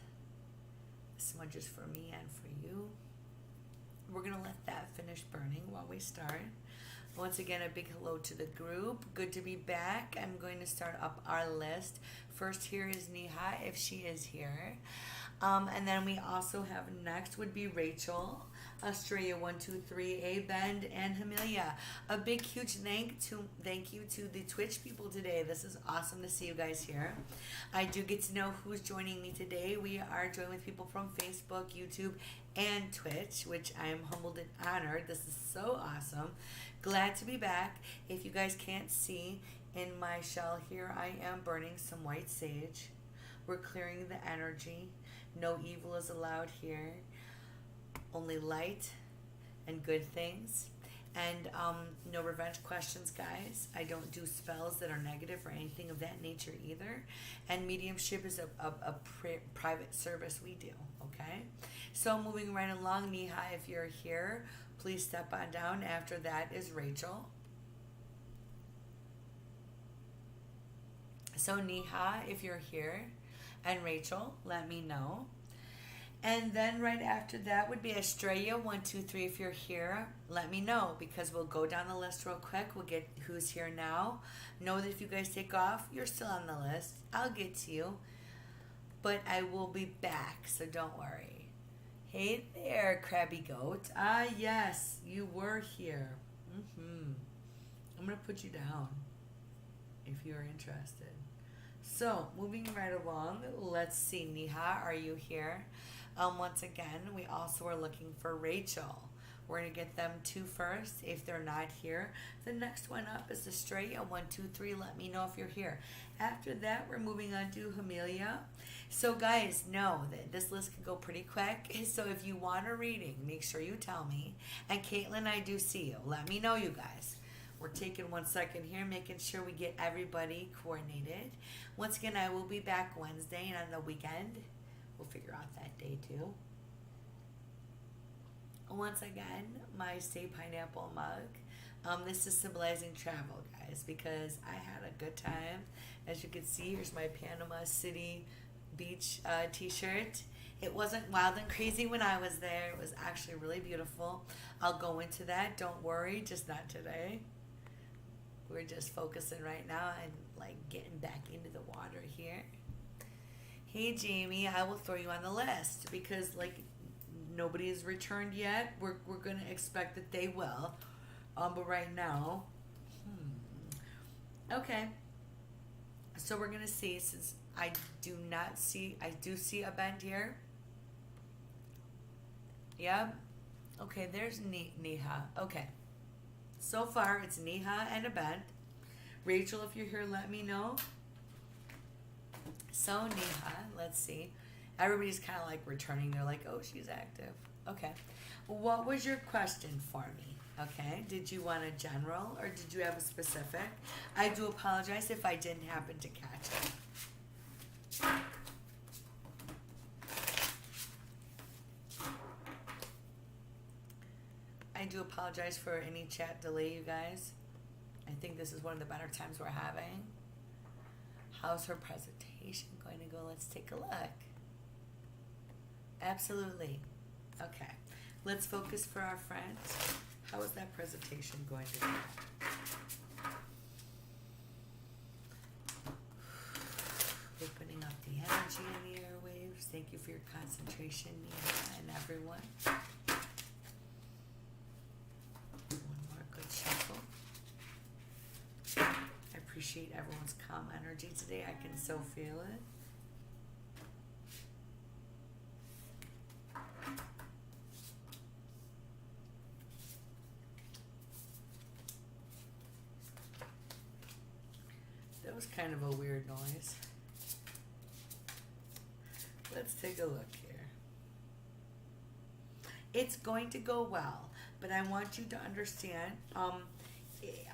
This one just for me and for you. We're going to let that finish burning while we start. Once again, a big hello to the group. Good to be back. I'm going to start up our list. First here is Neha, if she is here. And then we also have next would be Rachel, Australia 123, A Bend, and Amelia. A big, huge thank you to the Twitch people today. This is awesome to see you guys here. I do get to know who's joining me today. We are joined with people from Facebook, YouTube, and Twitch, which I am humbled and honored. This is so awesome. Glad to be back. If you guys can't see in my shell here, I am burning some white sage. We're clearing the energy. No evil is allowed here. Only light and good things. And no revenge questions, guys. I don't do spells that are negative or anything of that nature either. And mediumship is a private service we do, okay? So moving right along, Neha, if you're here, please step on down. After that is Rachel. So Neha, if you're here, and Rachel, let me know. And then right after that would be Australia 123. If you're here, let me know because we'll go down the list real quick. We'll get who's here now. Know that if you guys take off, you're still on the list. I'll get to you. But I will be back, so don't worry. Hey there, Crabby Goat. Ah, yes, you were here. I'm going to put you down if you're interested. So, moving right along, let's see. Neha, are you here? Once again, we also are looking for Rachel. We're going to get them two first. If they're not here, the next one up is Australia 123. Let me know if you're here. After that, we're moving on to Amelia. So, guys, know that this list can go pretty quick. So, if you want a reading, make sure you tell me. And Caitlin, I do see you. Let me know, you guys. We're taking 1 second here, making sure we get everybody coordinated. Once again, I will be back Wednesday, and on the weekend, we'll figure out that day too. Once again, my Stay Pineapple mug. This is symbolizing travel, guys, because I had a good time. As you can see, here's my Panama City Beach t-shirt. It wasn't wild and crazy when I was there. It was actually really beautiful. I'll go into that. Don't worry, just not today. We're just focusing right now and like getting back into the water here. Hey Jamie, I will throw you on the list because like nobody has returned yet. We're gonna expect that they will. But right now, okay. So we're gonna see, since I do see a bend here. Yep. Okay, there's Neha. Okay. So far, it's Neha and a bend. Rachel, if you're here, let me know. So, Neha, let's see. Everybody's kind of like returning. They're like, oh, she's active. Okay. What was your question for me? Okay. Did you want a general or did you have a specific? I do apologize if I didn't happen to catch it. do apologize for any chat delay, you guys. I think this is one of the better times we're having. How's her presentation going to go? Let's take a look. Absolutely. Okay. Let's focus for our friends. How is that presentation going to go? Opening up the energy in the airwaves. Thank you for your concentration, Nina, and everyone. One more good shuffle. I appreciate everyone's calm energy today. I can so feel it. That was kind of a weird noise. Let's take a look here. It's going to go well, but I want you to understand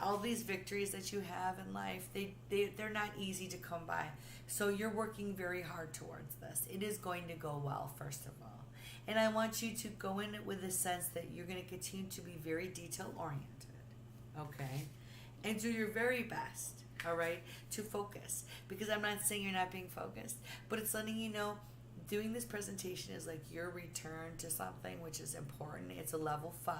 all these victories that you have in life, they're not easy to come by. So you're working very hard towards this. It is going to go well, first of all. And I want you to go in it with a sense that you're going to continue to be very detail-oriented, okay? And do your very best, all right, to focus. Because I'm not saying you're not being focused, but it's letting you know doing this presentation is like your return to something which is important. It's a level 5.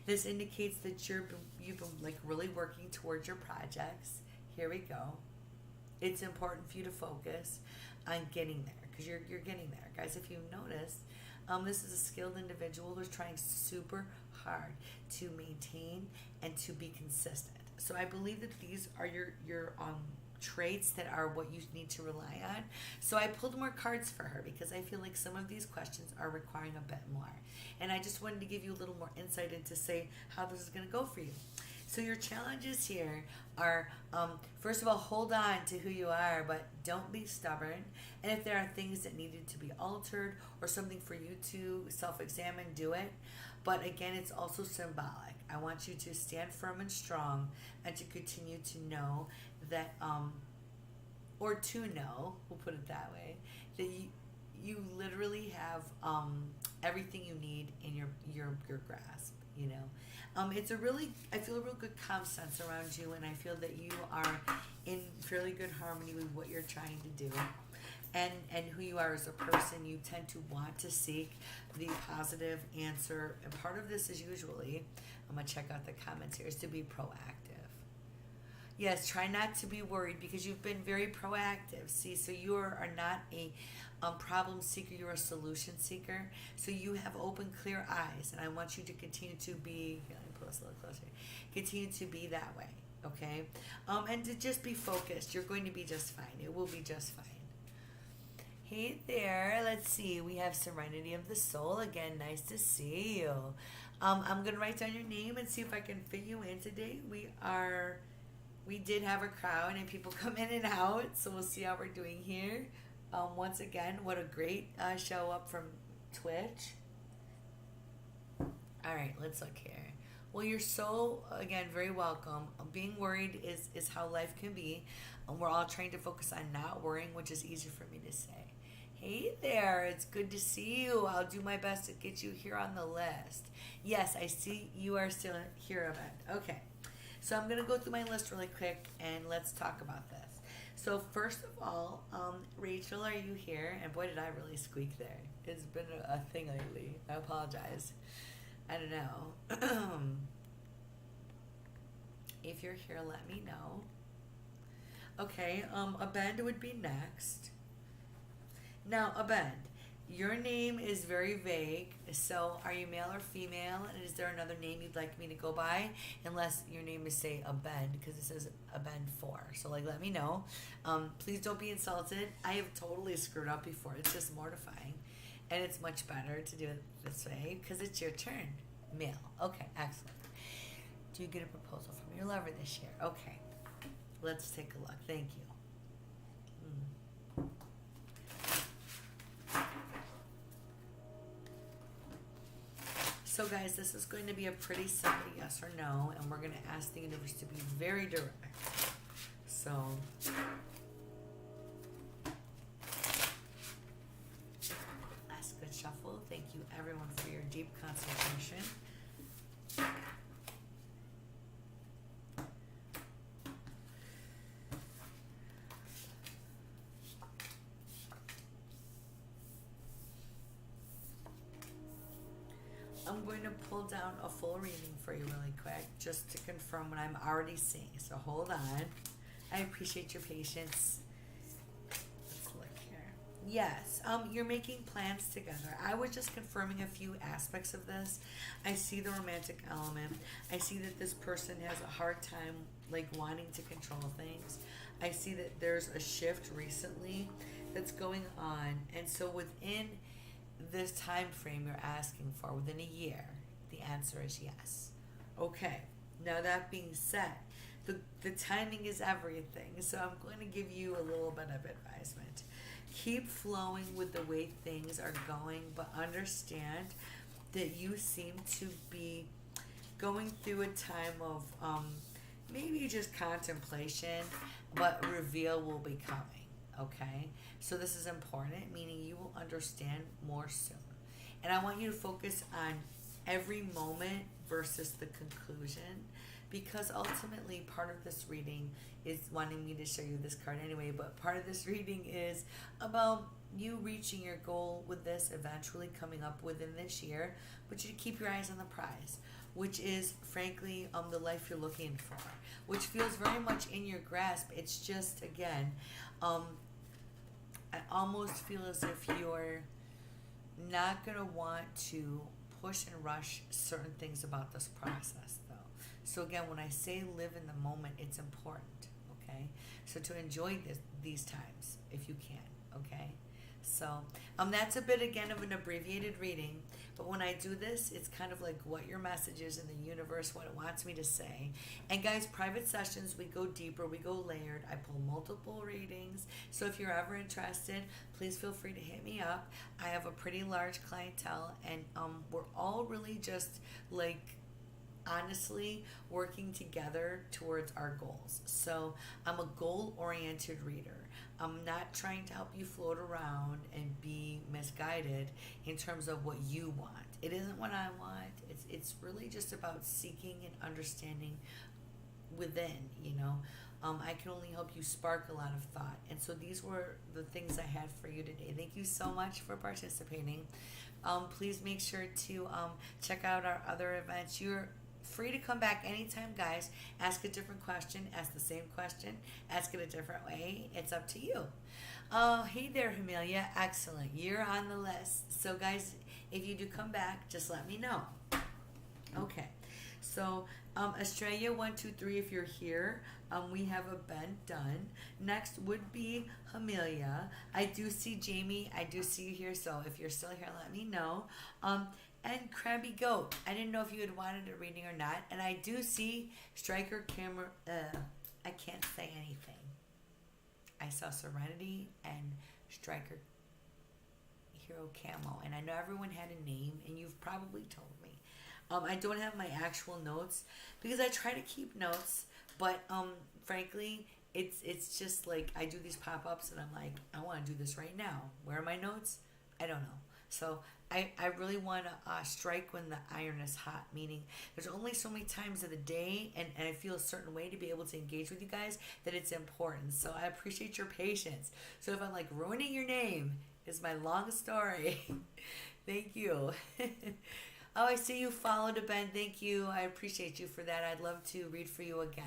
This indicates that you've been like really working towards your projects. Here we go. It's important for you to focus on getting there because you're getting there. Guys, if you notice, this is a skilled individual who's trying super hard to maintain and to be consistent. So I believe that these are your traits that are what you need to rely on. So I pulled more cards for her because I feel like some of these questions are requiring a bit more. And I just wanted to give you a little more insight into say how this is going to go for you. So your challenges here are, first of all, hold on to who you are, but don't be stubborn. And if there are things that needed to be altered or something for you to self-examine, do it. But again, it's also symbolic. I want you to stand firm and strong and to continue to know that, or to know, we'll put it that way, that you literally have everything you need in your grasp, you know. It's a really, I feel a real good calm sense around you, and I feel that you are in fairly good harmony with what you're trying to do. And who you are as a person, you tend to want to seek the positive answer. And part of this is usually, I'm going to check out the comments here, is to be proactive. Yes, try not to be worried because you've been very proactive. See, so you are not a problem seeker, you're a solution seeker. So you have open, clear eyes. And I want you to continue to be, let me pull this a little closer, continue to be that way, okay? And to just be focused. You're going to be just fine. It will be just fine. Hey there, let's see, we have Serenity of the Soul. Again, nice to see you. I'm going to write down your name and see if I can fit you in today. We did have a crowd and people come in and out, so we'll see how we're doing here. Once again, what a great show up from Twitch. All right, let's look here. Well, you're so, again, very welcome. Being worried is how life can be. We're all trying to focus on not worrying, which is easy for me to say. Hey there, it's good to see you. I'll do my best to get you here on the list. Yes, I see you are still here, Event. Okay, so I'm going to go through my list really quick and let's talk about this. So first of all, Rachel, are you here? And boy, did I really squeak there. It's been a thing lately. I apologize. I don't know. If you're here, let me know. Okay, Abend would be next. Now, Abend, your name is very vague, so are you male or female? And is there another name you'd like me to go by? Unless your name is, say, Abend, because it says Abend 4. So, like, let me know. Please don't be insulted. I have totally screwed up before. It's just mortifying. And it's much better to do it this way, because it's your turn. Male. Okay, excellent. Do you get a proposal from your lover this year? Okay. Let's take a look. Thank you. So guys, this is going to be a pretty simple yes or no, and we're going to ask the universe to be very direct. So, last good shuffle. Thank you everyone for your deep concentration. I'm going to pull down a full reading for you really quick, just to confirm what I'm already seeing. So hold on. I appreciate your patience. Let's look here. Yes, you're making plans together. I was just confirming a few aspects of this. I see the romantic element. I see that this person has a hard time like wanting to control things. I see that there's a shift recently that's going on, and so within this time frame you're asking for, within a year, the answer is yes. Okay, now that being said, the timing is everything, so I'm going to give you a little bit of advisement. Keep flowing with the way things are going, but understand that you seem to be going through a time of maybe just contemplation, but reveal will be coming. Okay, so this is important, meaning you will understand more soon. And I want you to focus on every moment versus the conclusion, because ultimately part of this reading is wanting me to show you this card anyway, but part of this reading is about you reaching your goal with this eventually coming up within this year, but you keep your eyes on the prize, which is frankly the life you're looking for, which feels very much in your grasp. It's just, again, I almost feel as if you're not going to want to push and rush certain things about this process, though. So again, when I say live in the moment, it's important, okay? So to enjoy these times, if you can, okay? So that's a bit, again, of an abbreviated reading, but when I do this, it's kind of like what your message is in the universe, what it wants me to say. And guys, private sessions, we go deeper, we go layered. I pull multiple readings, so if you're ever interested, please feel free to hit me up. I have a pretty large clientele, and we're all really just like honestly working together towards our goals. So I'm a goal-oriented reader. I'm not trying to help you float around and be misguided in terms of what you want. It isn't what I want. It's really just about seeking and understanding within, you know. I can only help you spark a lot of thought. And so these were the things I had for you today. Thank you so much for participating. Please make sure to check out our other events. You're free to come back anytime, guys. Ask a different question, ask the same question, ask it a different way. It's up to you. Oh, hey there, Amelia. Excellent. You're on the list. So, guys, if you do come back, just let me know. Okay. So, Australia 123, if you're here, we have a bend done. Next would be Amelia. I do see Jamie. I do see you here. So, if you're still here, let me know. And Krabby Goat. I didn't know if you had wanted a reading or not. And I do see Striker Camera. I can't say anything. I saw Serenity and Striker Hero Camo. And I know everyone had a name, and you've probably told me. I don't have my actual notes because I try to keep notes. But frankly, it's just like I do these pop-ups, and I'm like, I want to do this right now. Where are my notes? I don't know. So I really want to strike when the iron is hot, meaning there's only so many times of the day, and I feel a certain way to be able to engage with you guys that it's important. So I appreciate your patience. So if I'm like ruining your name, is my long story. Thank you. Oh, I see you followed a Ben. Thank you. I appreciate you for that. I'd love to read for you again.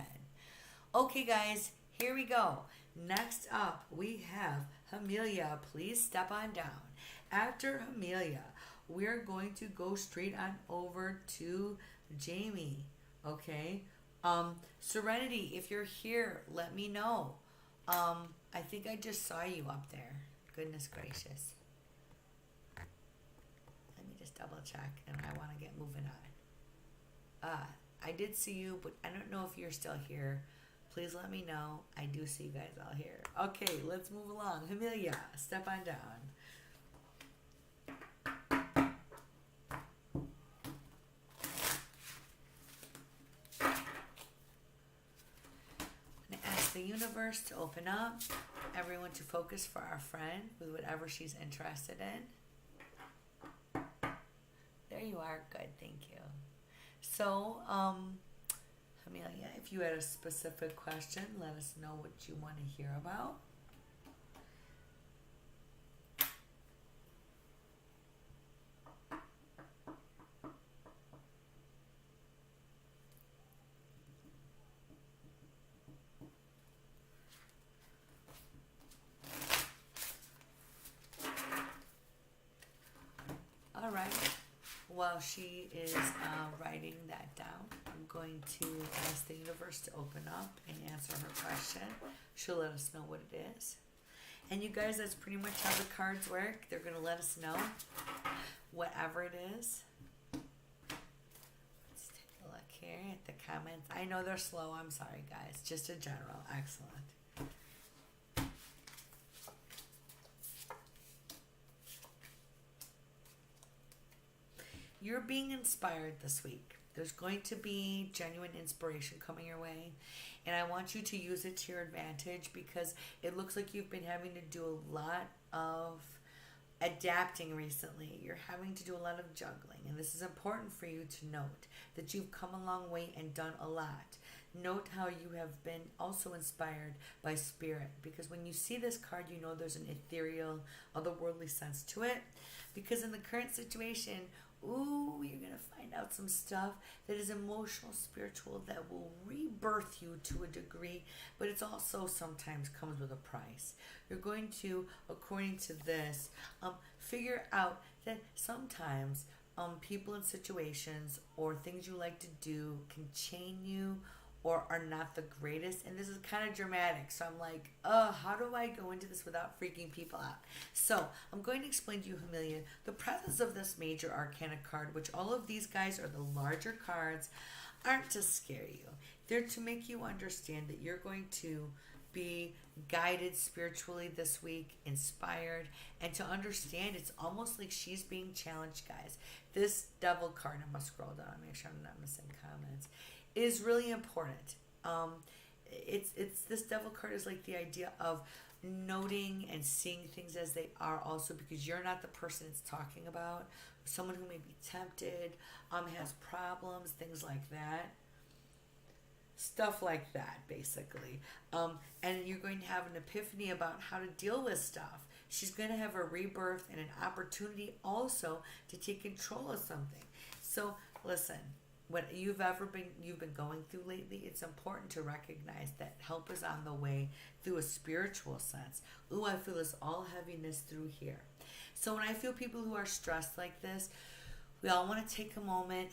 Okay, guys, here we go. Next up, we have Amelia. Please step on down. After Amelia, we're going to go straight on over to Jamie. Okay? Serenity, if you're here, let me know. I think I just saw you up there. Goodness gracious. Let me just double check, and I want to get moving on. I did see you, but I don't know if you're still here. Please let me know. I do see you guys all here. Okay, let's move along. Amelia, step on down. The universe to open up, everyone to focus for our friend with whatever she's interested in. There you are. Good. Thank you. So, Amelia, if you had a specific question, let us know what you want to hear about. While she is writing that down, I'm going to ask the universe to open up and answer her question. She'll let us know what it is. And you guys, that's pretty much how the cards work. They're going to let us know whatever it is. Let's take a look here at the comments. I know they're slow. I'm sorry, guys. Just a general. Excellent. You're being inspired this week. There's going to be genuine inspiration coming your way. And I want you to use it to your advantage because it looks like you've been having to do a lot of adapting recently. You're having to do a lot of juggling. And this is important for you to note that you've come a long way and done a lot. Note how you have been also inspired by spirit, because when you see this card, you know there's an ethereal, otherworldly sense to it. Because in the current situation, ooh, you're going to find out some stuff that is emotional, spiritual, that will rebirth you to a degree, but it's also sometimes comes with a price. You're going to, according to this, figure out that sometimes people and situations or things you like to do can chain you or are not the greatest. And this is kind of dramatic. So I'm like, how do I go into this without freaking people out? So I'm going to explain to you, Amelia, the presence of this major arcana card, which all of these guys are the larger cards, aren't to scare you. They're to make you understand that you're going to be guided spiritually this week, inspired, and to understand it's almost like she's being challenged, guys. This devil card, I'm going to scroll down and make sure I'm not missing comments, is really important. It's this devil card is like the idea of noting and seeing things as they are, also because you're not the person it's talking about. Someone who may be tempted, has problems, things like that. Stuff like that, basically. And you're going to have an epiphany about how to deal with stuff. She's going to have a rebirth and an opportunity also to take control of something. So listen, what you've been going through lately, it's important to recognize that help is on the way through a spiritual sense. Ooh, I feel this all heaviness through here. So when I feel people who are stressed like this, we all want to take a moment,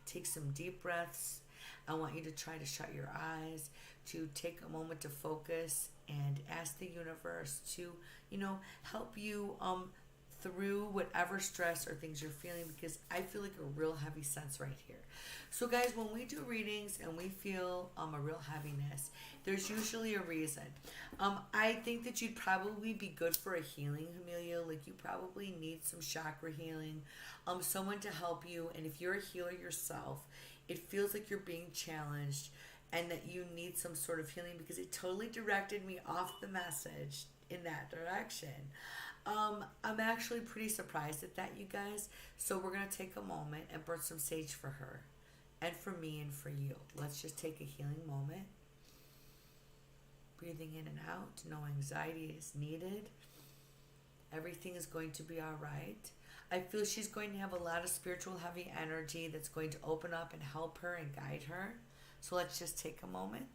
take some deep breaths. I want you to try to shut your eyes, to take a moment to focus and ask the universe to, help you through whatever stress or things you're feeling, because I feel like a real heavy sense right here. So guys, when we do readings and we feel a real heaviness, there's usually a reason. I think that you'd probably be good for a healing, Amelia. Like you probably need some chakra healing, someone to help you. And if you're a healer yourself, it feels like you're being challenged and that you need some sort of healing, because it totally directed me off the message in that direction. I'm actually pretty surprised at that, you guys. So we're going to take a moment and burn some sage for her and for me and for you. Let's just take a healing moment. Breathing in and out. No anxiety is needed. Everything is going to be all right. I feel she's going to have a lot of spiritual heavy energy that's going to open up and help her and guide her. So let's just take a moment.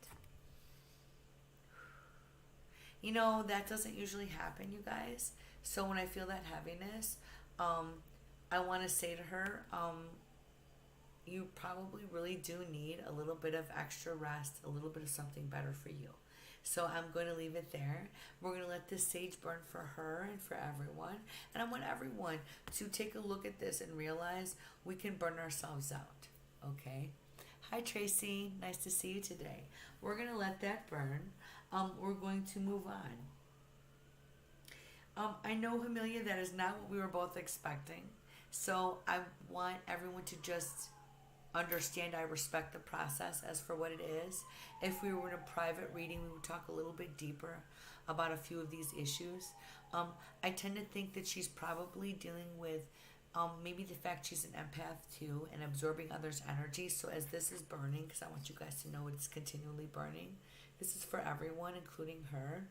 That doesn't usually happen, you guys. So when I feel that heaviness, I want to say to her, you probably really do need a little bit of extra rest, a little bit of something better for you. So I'm going to leave it there. We're going to let this sage burn for her and for everyone. And I want everyone to take a look at this and realize we can burn ourselves out. Okay? Hi, Tracy. Nice to see you today. We're going to let that burn. We're going to move on. I know, Amelia, that is not what we were both expecting. So I want everyone to just understand I respect the process as for what it is. If we were in a private reading, we would talk a little bit deeper about a few of these issues. I tend to think that she's probably dealing with maybe the fact she's an empath too and absorbing others' energy. So as this is burning, because I want you guys to know it's continually burning, this is for everyone, including her.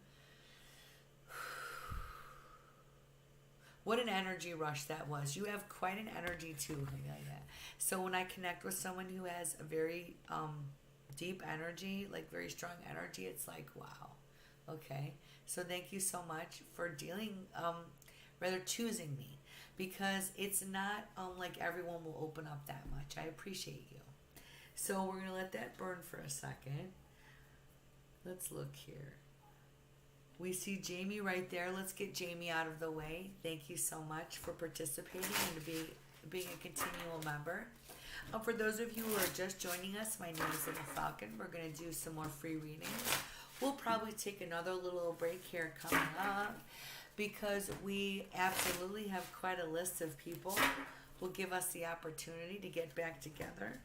What an energy rush that was. You have quite an energy too, Amelia. So when I connect with someone who has a very deep energy, like very strong energy, it's like, wow. Okay. So thank you so much for choosing me. because it's not like everyone will open up that much. I appreciate you. So we're going to let that burn for a second. Let's look here. We see Jamie right there. Let's get Jamie out of the way. Thank you so much for participating and being a continual member. For those of you who are just joining us, my name is Little Falcon. We're going to do some more free readings. We'll probably take another little break here coming up because we absolutely have quite a list of people who will give us the opportunity to get back together.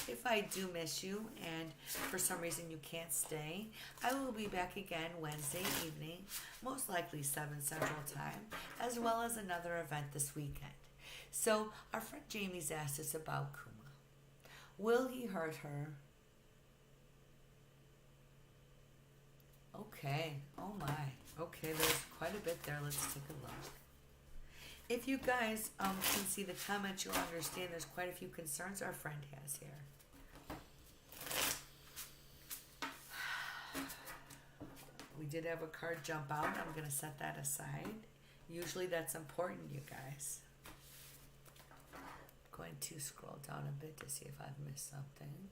If I do miss you and for some reason you can't stay, I will be back again Wednesday evening, most likely 7 Central Time, as well as another event this weekend. So our friend Jamie's asked us about Kuma. Will he hurt her? Okay. Oh my. Okay, there's quite a bit there. Let's take a look. If you guys can see the comments, you'll understand there's quite a few concerns our friend has here. We did have a card jump out. I'm going to set that aside. Usually that's important, you guys. I'm going to scroll down a bit to see if I've missed something.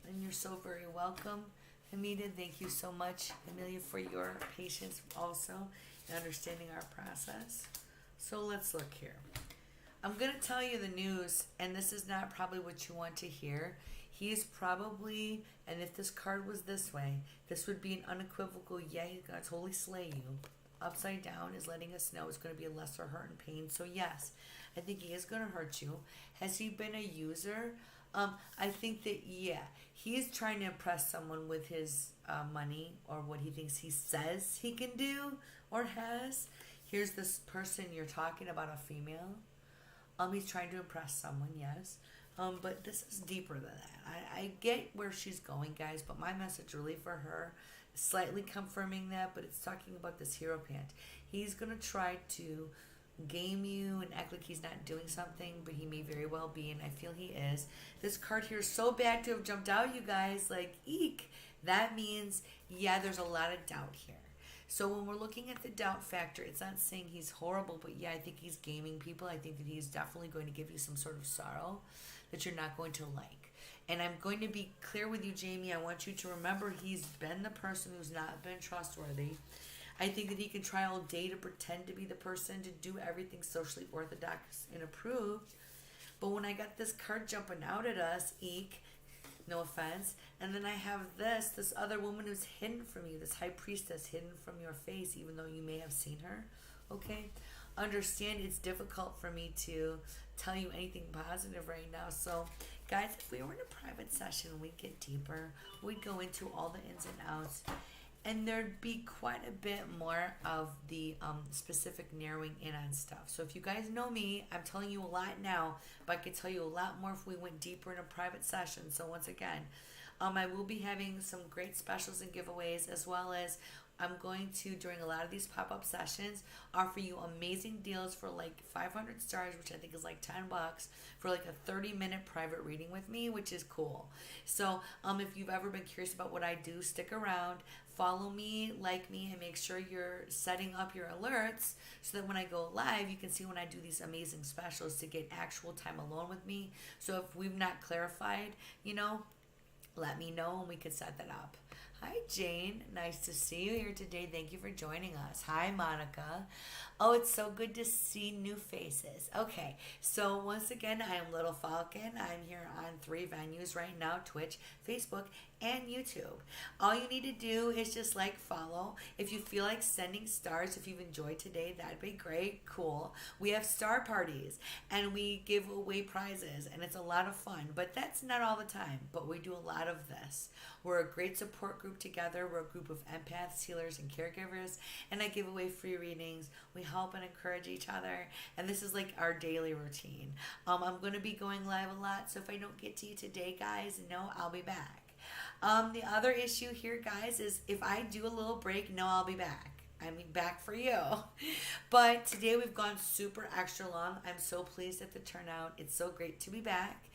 And you're so very welcome. Hamida, thank you so much, Amelia, for your patience also in understanding our process. So let's look here. I'm going to tell you the news, and this is not probably what you want to hear. He's probably, and if this card was this way, this would be an unequivocal, yeah, he's going to totally slay you. Upside down is letting us know it's going to be a lesser hurt and pain. So yes, I think he is going to hurt you. Has he been a user? I think that, yeah, he's trying to impress someone with his money or what he thinks he says he can do or has. Here's this person you're talking about, a female. He's trying to impress someone, yes. But this is deeper than that. I get where she's going, guys, but my message really for her is slightly confirming that, but it's talking about this hero pant. He's going to try to game you and act like he's not doing something, but he may very well be, and I feel he is. This card here is so bad to have jumped out, you guys. Like, eek. That means, yeah, there's a lot of doubt here. So when we're looking at the doubt factor, it's not saying he's horrible, but yeah, I think he's gaming people. I think that he's definitely going to give you some sort of sorrow that you're not going to like. And I'm going to be clear with you, Jamie. I want you to remember he's been the person who's not been trustworthy. I think that he can try all day to pretend to be the person, to do everything socially orthodox and approved. But when I got this card jumping out at us, eek, no offense, and then I have this other woman who's hidden from you, this high priestess hidden from your face, even though you may have seen her, okay? Understand it's difficult for me to tell you anything positive right now. So, guys, if we were in a private session, we'd get deeper. We'd go into all the ins and outs. And there'd be quite a bit more of the specific narrowing in on stuff. So if you guys know me, I'm telling you a lot now, but I could tell you a lot more if we went deeper in a private session. So once again, I will be having some great specials and giveaways, as well as I'm going to, during a lot of these pop-up sessions, offer you amazing deals for like 500 stars, which I think is like $10, for like a 30-minute private reading with me, which is cool. So if you've ever been curious about what I do, stick around. Follow me, like me, and make sure you're setting up your alerts so that when I go live, you can see when I do these amazing specials to get actual time alone with me. So if we've not clarified, let me know and we can set that up. Hi, Jane. Nice to see you here today. Thank you for joining us. Hi, Monica. Oh, it's so good to see new faces. Okay, so once again, I am Little Falcon. I'm here on 3 venues right now, Twitch, Facebook, and YouTube. All you need to do is just follow. If you feel like sending stars, if you've enjoyed today, that'd be great. Cool. We have star parties, and we give away prizes, and it's a lot of fun. But that's not all the time, but we do a lot of this. We're a great support group together. We're a group of empaths, healers, and caregivers, and I give away free readings. We help and encourage each other, and this is like our daily routine. I'm going to be going live a lot, so if I don't get to you today, guys, know I'll be back. The other issue here, guys, is if I do a little break, know I'll be back. I'm back for you. But today we've gone super extra long. I'm so pleased at the turnout. It's so great to be back.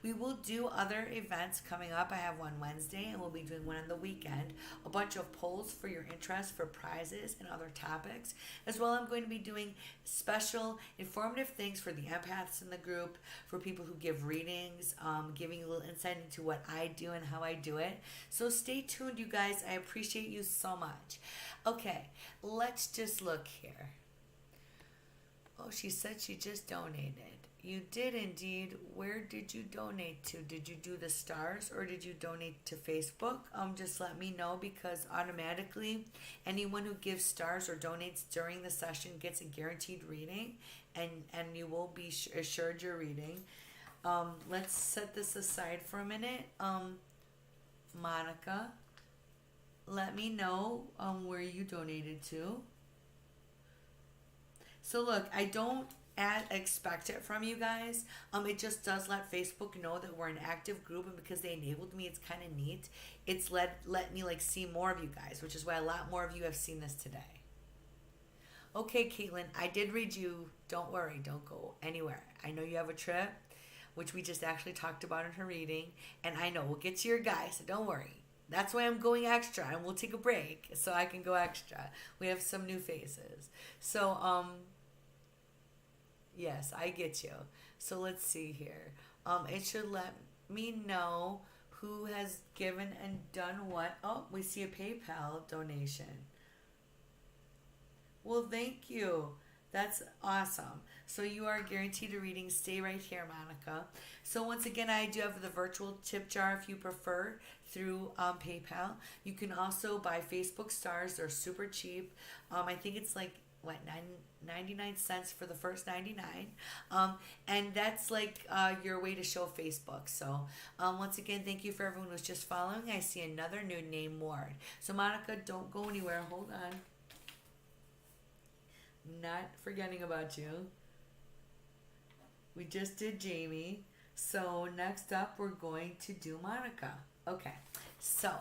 We will do other events coming up. I have one Wednesday, and we'll be doing one on the weekend. A bunch of polls for your interest for prizes and other topics. As well, I'm going to be doing special informative things for the empaths in the group, for people who give readings, giving a little insight into what I do and how I do it. So stay tuned, you guys. I appreciate you so much. Okay, let's just look here. Oh, she said she just donated. You did indeed. Where did you donate to? Did you do the stars or did you donate to Facebook? Just let me know, because automatically anyone who gives stars or donates during the session gets a guaranteed reading, and you will be assured your reading. Let's set this aside for a minute. Monica, let me know where you donated to. So look, I don't expect it from you guys. It just does let Facebook know that we're an active group, and because they enabled me, it's kind of neat. It's let me like see more of you guys, which is why a lot more of you have seen this today. Okay, Caitlin, I did read you. Don't worry, don't go anywhere. I know you have a trip, which we just actually talked about in her reading, and I know we'll get to your guy, so don't worry. That's why I'm going extra, and we'll take a break so I can go extra. We have some new faces. So, yes, I get you. So let's see here. It should let me know who has given and done what. Oh, we see a PayPal donation. Well, thank you. That's awesome. So you are guaranteed a reading. Stay right here, Monica. So once again, I do have the virtual tip jar if you prefer through PayPal. You can also buy Facebook stars. They're super cheap. I think it's like, what, 99 cents for the first 99. And that's like your way to show Facebook. So once again, thank you for everyone who's just following. I see another new name, Ward. So Monica, don't go anywhere. Hold on. Not forgetting about you. We just did Jamie. So next up, we're going to do Monica. Okay, so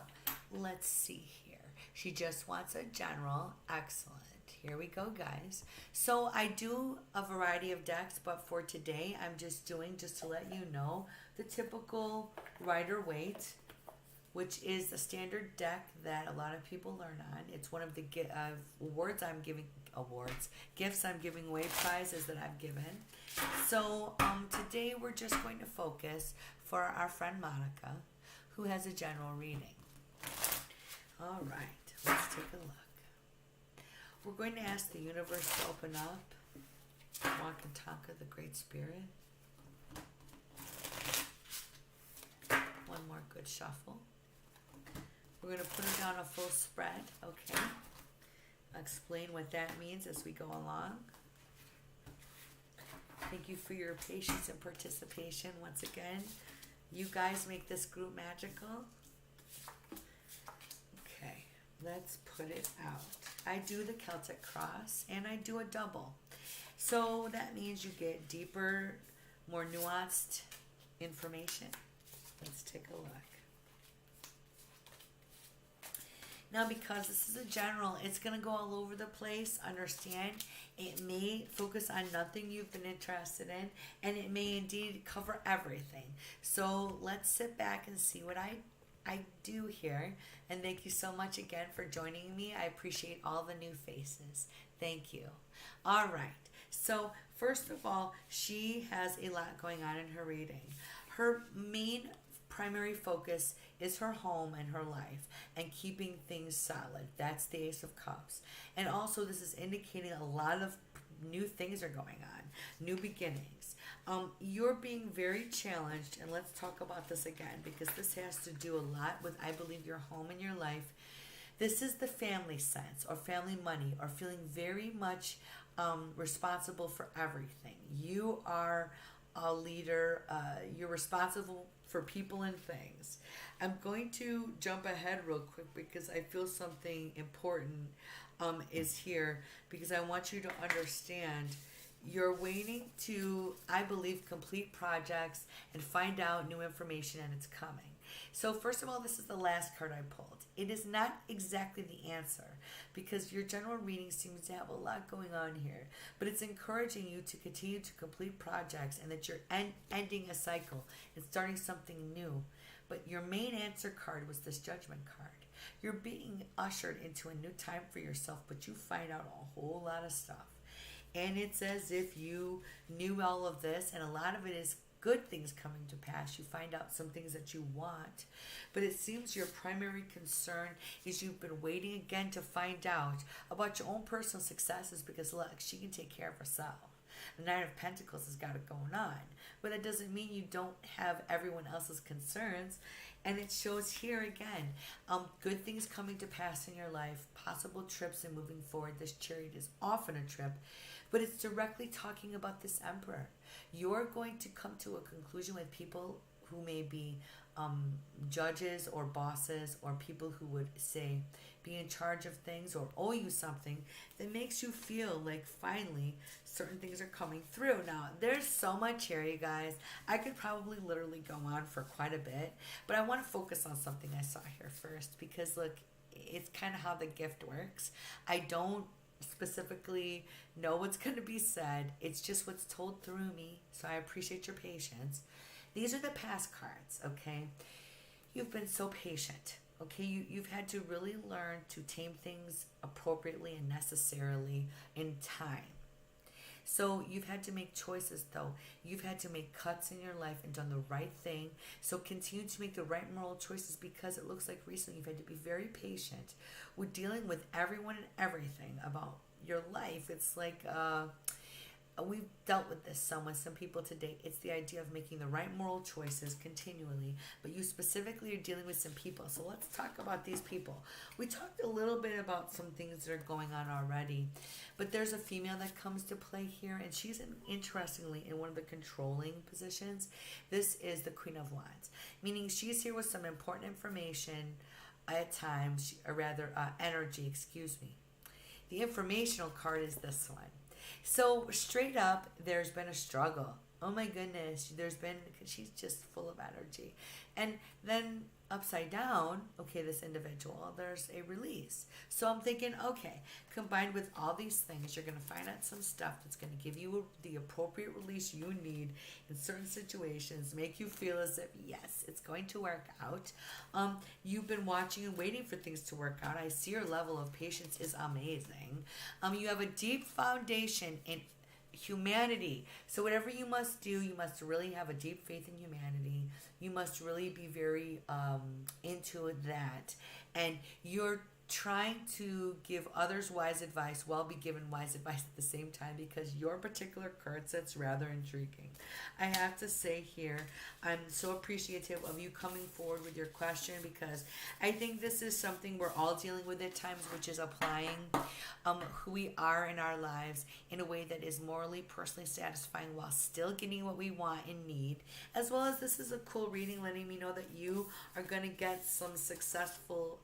let's see here. She just wants a general. Excellent. Here we go, guys. So I do a variety of decks, but for today, I'm just doing, just to let you know, the typical Rider-Waite, which is the standard deck that a lot of people learn on. It's one of the gifts I'm giving away, prizes that I've given. So today we're just going to focus for our friend Monica, who has a general reading. All right, let's take a look. We're going to ask the universe to open up. Wakantanka, the Great Spirit. One more good shuffle. We're going to put it down a full spread, okay? I'll explain what that means as we go along. Thank you for your patience and participation once again. You guys make this group magical. Okay, let's put it out. I do the Celtic cross and I do a double. So that means you get deeper, more nuanced information. Let's take a look. Now, because this is a general, it's going to go all over the place. Understand, it may focus on nothing you've been interested in, and it may indeed cover everything. So let's sit back and see what I do here. And thank you so much again for joining me. I appreciate all the new faces. Thank you. All right. So first of all, she has a lot going on in her reading. Her main primary focus is her home and her life and keeping things solid. That's the Ace of Cups. And also this is indicating a lot of new things are going on, new beginnings. You're being very challenged, and let's talk about this again because this has to do a lot with, I believe, your home and your life. This is the family sense or family money or feeling very much responsible for everything. You are a leader. You're responsible for people and things. I'm going to jump ahead real quick because I feel something important is here, because I want you to understand you're waiting to, I believe, complete projects and find out new information, and it's coming. So first of all, this is the last card I pulled. It is not exactly the answer because your general reading seems to have a lot going on here, but it's encouraging you to continue to complete projects and that you're ending a cycle and starting something new. But your main answer card was this Judgment card. You're being ushered into a new time for yourself, but you find out a whole lot of stuff. And it's as if you knew all of this, and a lot of it is good things coming to pass. You find out some things that you want, but it seems your primary concern is you've been waiting again to find out about your own personal successes because look, she can take care of herself. The Nine of Pentacles has got it going on, but that doesn't mean you don't have everyone else's concerns. And it shows here again, good things coming to pass in your life, possible trips and moving forward. This Chariot is often a trip, but it's directly talking about this Emperor. You're going to come to a conclusion with people who may be judges or bosses or people who would say be in charge of things or owe you something that makes you feel like finally certain things are coming through. Now, there's so much here, you guys. I could probably literally go on for quite a bit, but I want to focus on something I saw here first because look, it's kind of how the gift works. I don't specifically know what's going to be said. It's just what's told through me, so I appreciate your patience. These are the past cards, okay? You've been so patient, okay? You've had to really learn to tame things appropriately and necessarily in time. So you've had to make choices, though. You've had to make cuts in your life and done the right thing. So continue to make the right moral choices because it looks like recently you've had to be very patient with dealing with everyone and everything about your life. It's like we've dealt with this some people today. It's the idea of making the right moral choices continually, but you specifically are dealing with some people. So let's talk about these people. We talked a little bit about some things that are going on already, but there's a female that comes to play here, and she's interestingly in one of the controlling positions. This is the Queen of Wands, meaning she's here with some important information at times, or rather energy, excuse me. The informational card is this one. So straight up, there's been a struggle. Oh my goodness, she's just full of energy. And then upside down, okay, this individual, there's a release. So I'm thinking, okay, combined with all these things, you're going to find out some stuff that's going to give you the appropriate release you need in certain situations, make you feel as if, yes, it's going to work out. You've been watching and waiting for things to work out. I see your level of patience is amazing. You have a deep foundation in humanity. So whatever you must do, you must really have a deep faith in humanity. You must really be very into that. And you're trying to give others wise advice while be given wise advice at the same time because your particular card set's rather intriguing. I have to say here, I'm so appreciative of you coming forward with your question because I think this is something we're all dealing with at times, which is applying who we are in our lives in a way that is morally, personally satisfying while still getting what we want and need. As well as this is a cool reading letting me know that you are going to get some successful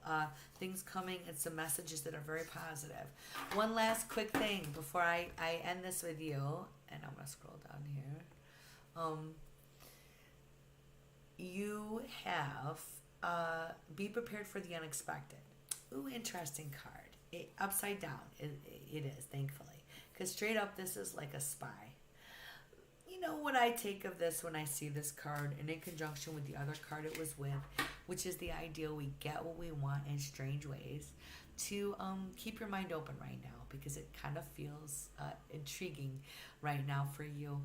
things coming and some messages that are very positive. One last quick thing before I end this with you, and I'm going to scroll down here. You have be prepared for the unexpected. Ooh, interesting card. Upside down, it is, thankfully. Because straight up, this is like a spy. You know what I take of this when I see this card, and in conjunction with the other card it was with, which is the idea we get what we want in strange ways, to keep your mind open right now, because it kind of feels intriguing right now for you.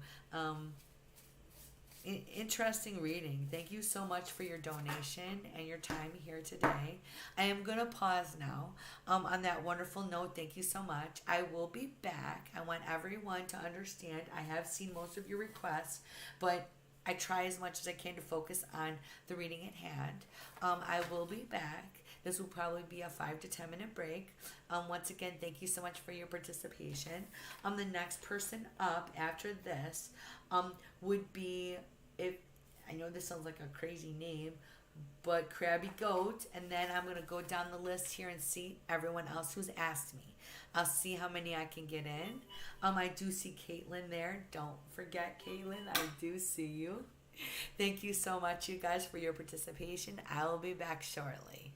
Interesting reading. Thank you so much for your donation and your time here today. I am going to pause now. On that wonderful note, thank you so much. I will be back. I want everyone to understand I have seen most of your requests, but I try as much as I can to focus on the reading at hand. I will be back. This will probably be a 5 to 10 minute break. Once again, thank you so much for your participation. The next person up after this would be, if I know this sounds like a crazy name, but Krabby Goat, and then I'm going to go down the list here and see everyone else who's asked me. I'll see how many I can get in. I do see Caitlin there. Don't forget, Caitlin, I do see you. Thank you so much, you guys, for your participation. I will be back shortly.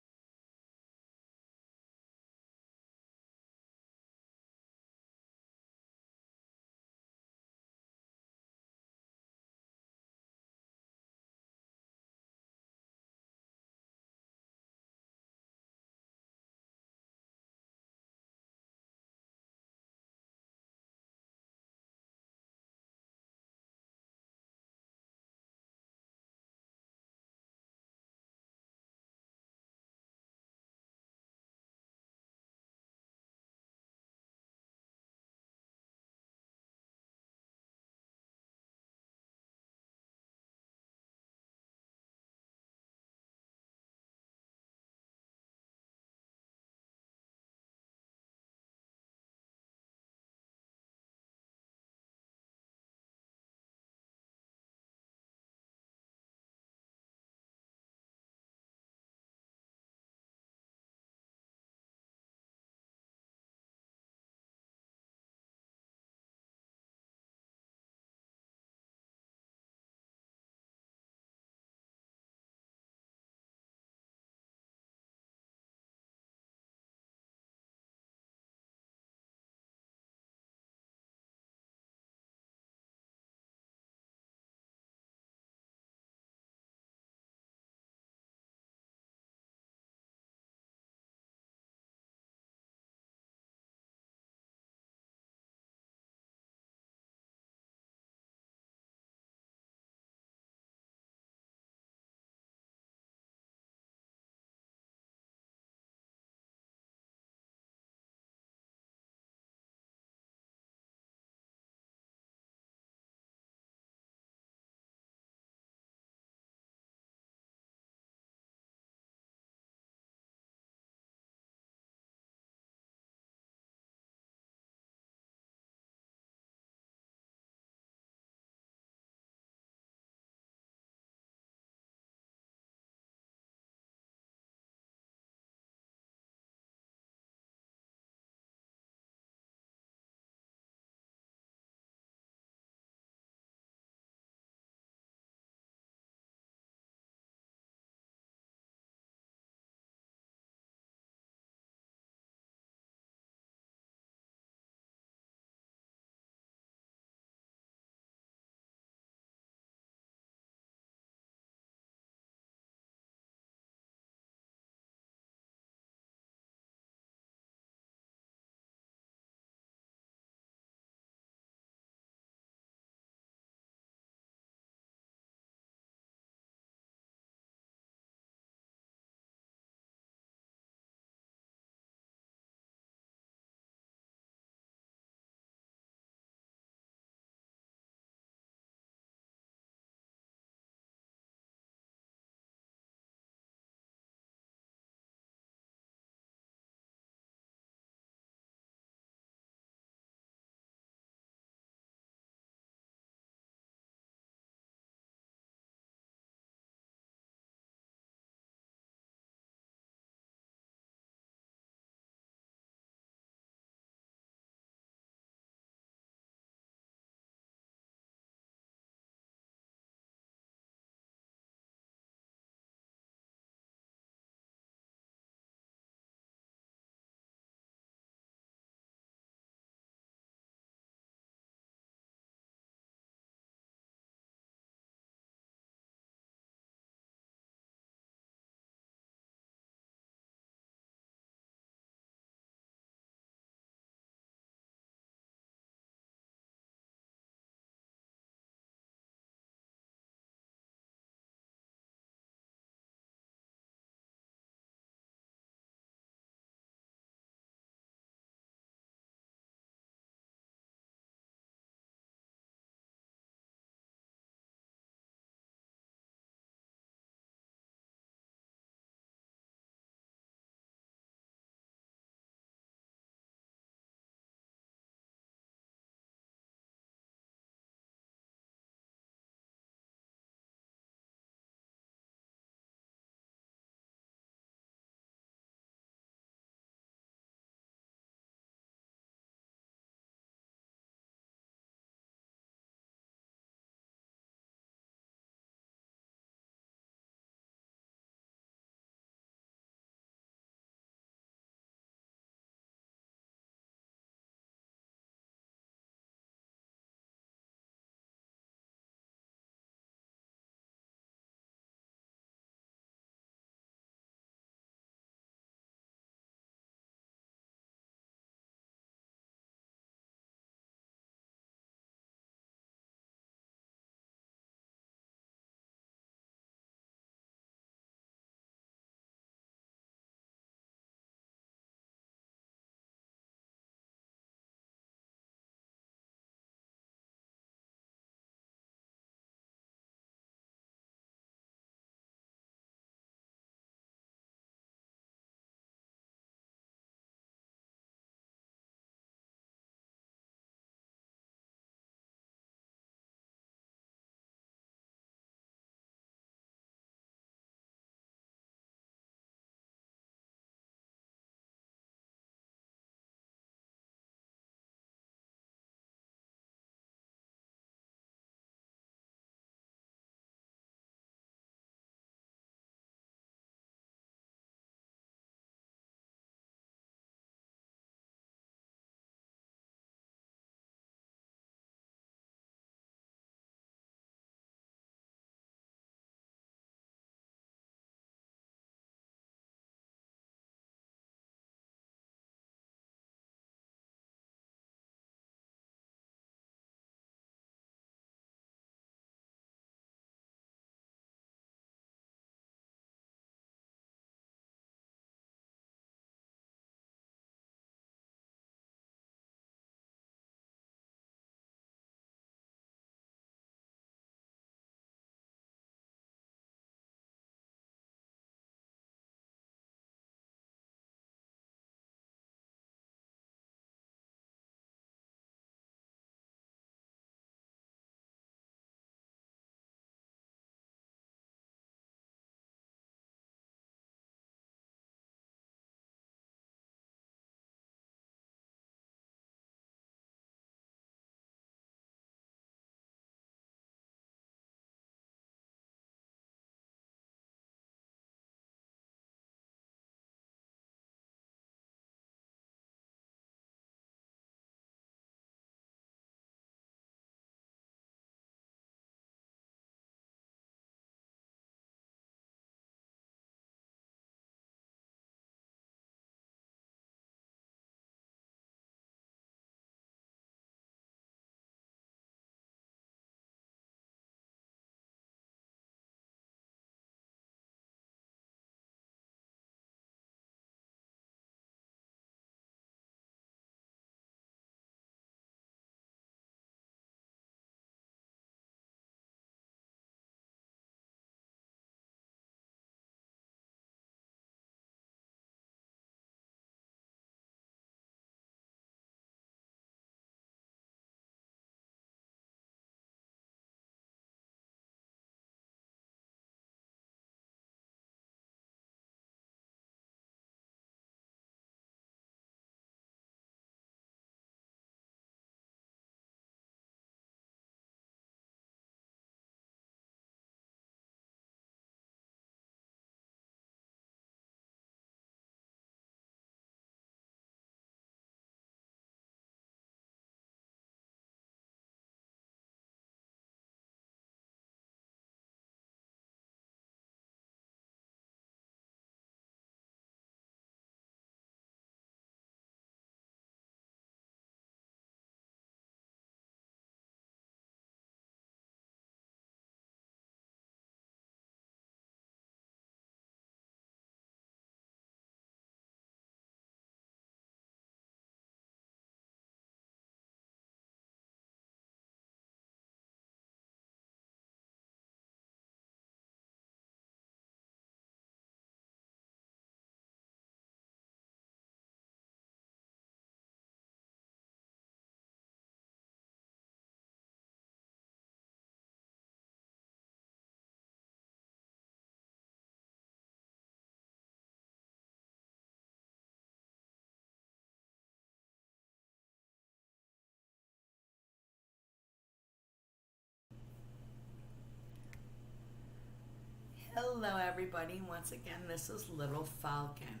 Hello, everybody. Once again, this is Little Falcon.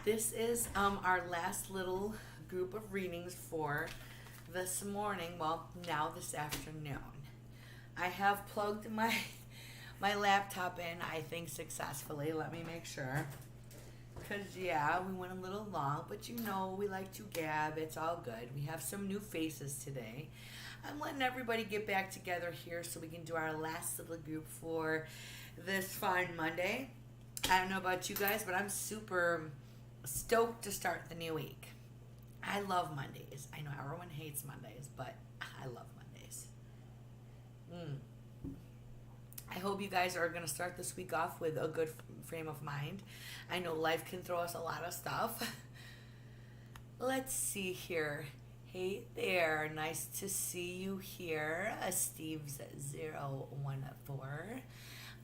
This is our last little group of readings for this morning. Well, now this afternoon. I have plugged my laptop in, I think successfully. Let me make sure. Because, yeah, we went a little long, but you know, we like to gab. It's all good. We have some new faces today. I'm letting everybody get back together here so we can do our last little group for this fine Monday. I don't know about you guys, but I'm super stoked to start the new week. I love Mondays. I know everyone hates Mondays, but I love Mondays. I hope you guys are going to start this week off with a good frame of mind. I know life can throw us a lot of stuff. Let's see here. Hey there, nice to see you here. Steve's 014.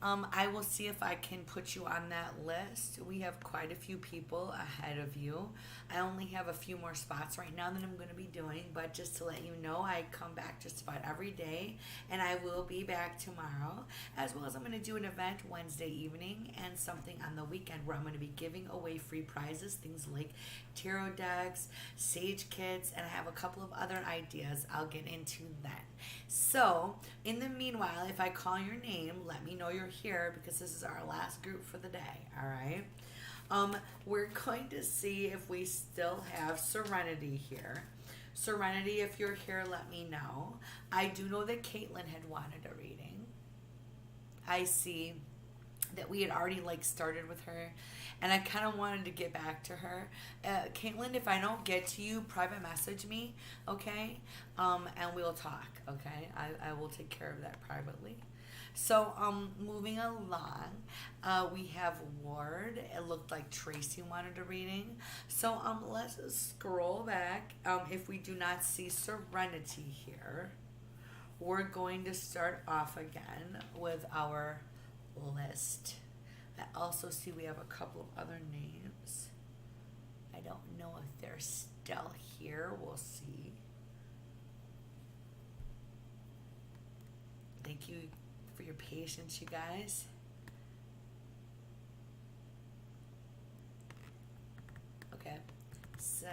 I will see if I can put you on that list. We have quite a few people ahead of you. I only have a few more spots right now that I'm going to be doing, but just to let you know, I come back just about every day, and I will be back tomorrow, as well as I'm going to do an event Wednesday evening and something on the weekend where I'm going to be giving away free prizes, things like tarot decks, sage kits, and I have a couple of other ideas I'll get into then. So, in the meanwhile, if I call your name, let me know you're here because this is our last group for the day, all right? We're going to see if we still have Serenity here. Serenity, if you're here, let me know. I do know that Caitlin had wanted a reading. I see that we had already started with her, and I kind of wanted to get back to her. Caitlin, if I don't get to you, private message me, okay? And we'll talk, okay? I will take care of that privately. So, moving along, we have Ward. It looked like Tracy wanted a reading. So, let's scroll back. If we do not see Serenity here, we're going to start off again with our list. I also see we have a couple of other names. I don't know if they're still here. We'll see. Thank you for your patience, you guys. Okay, so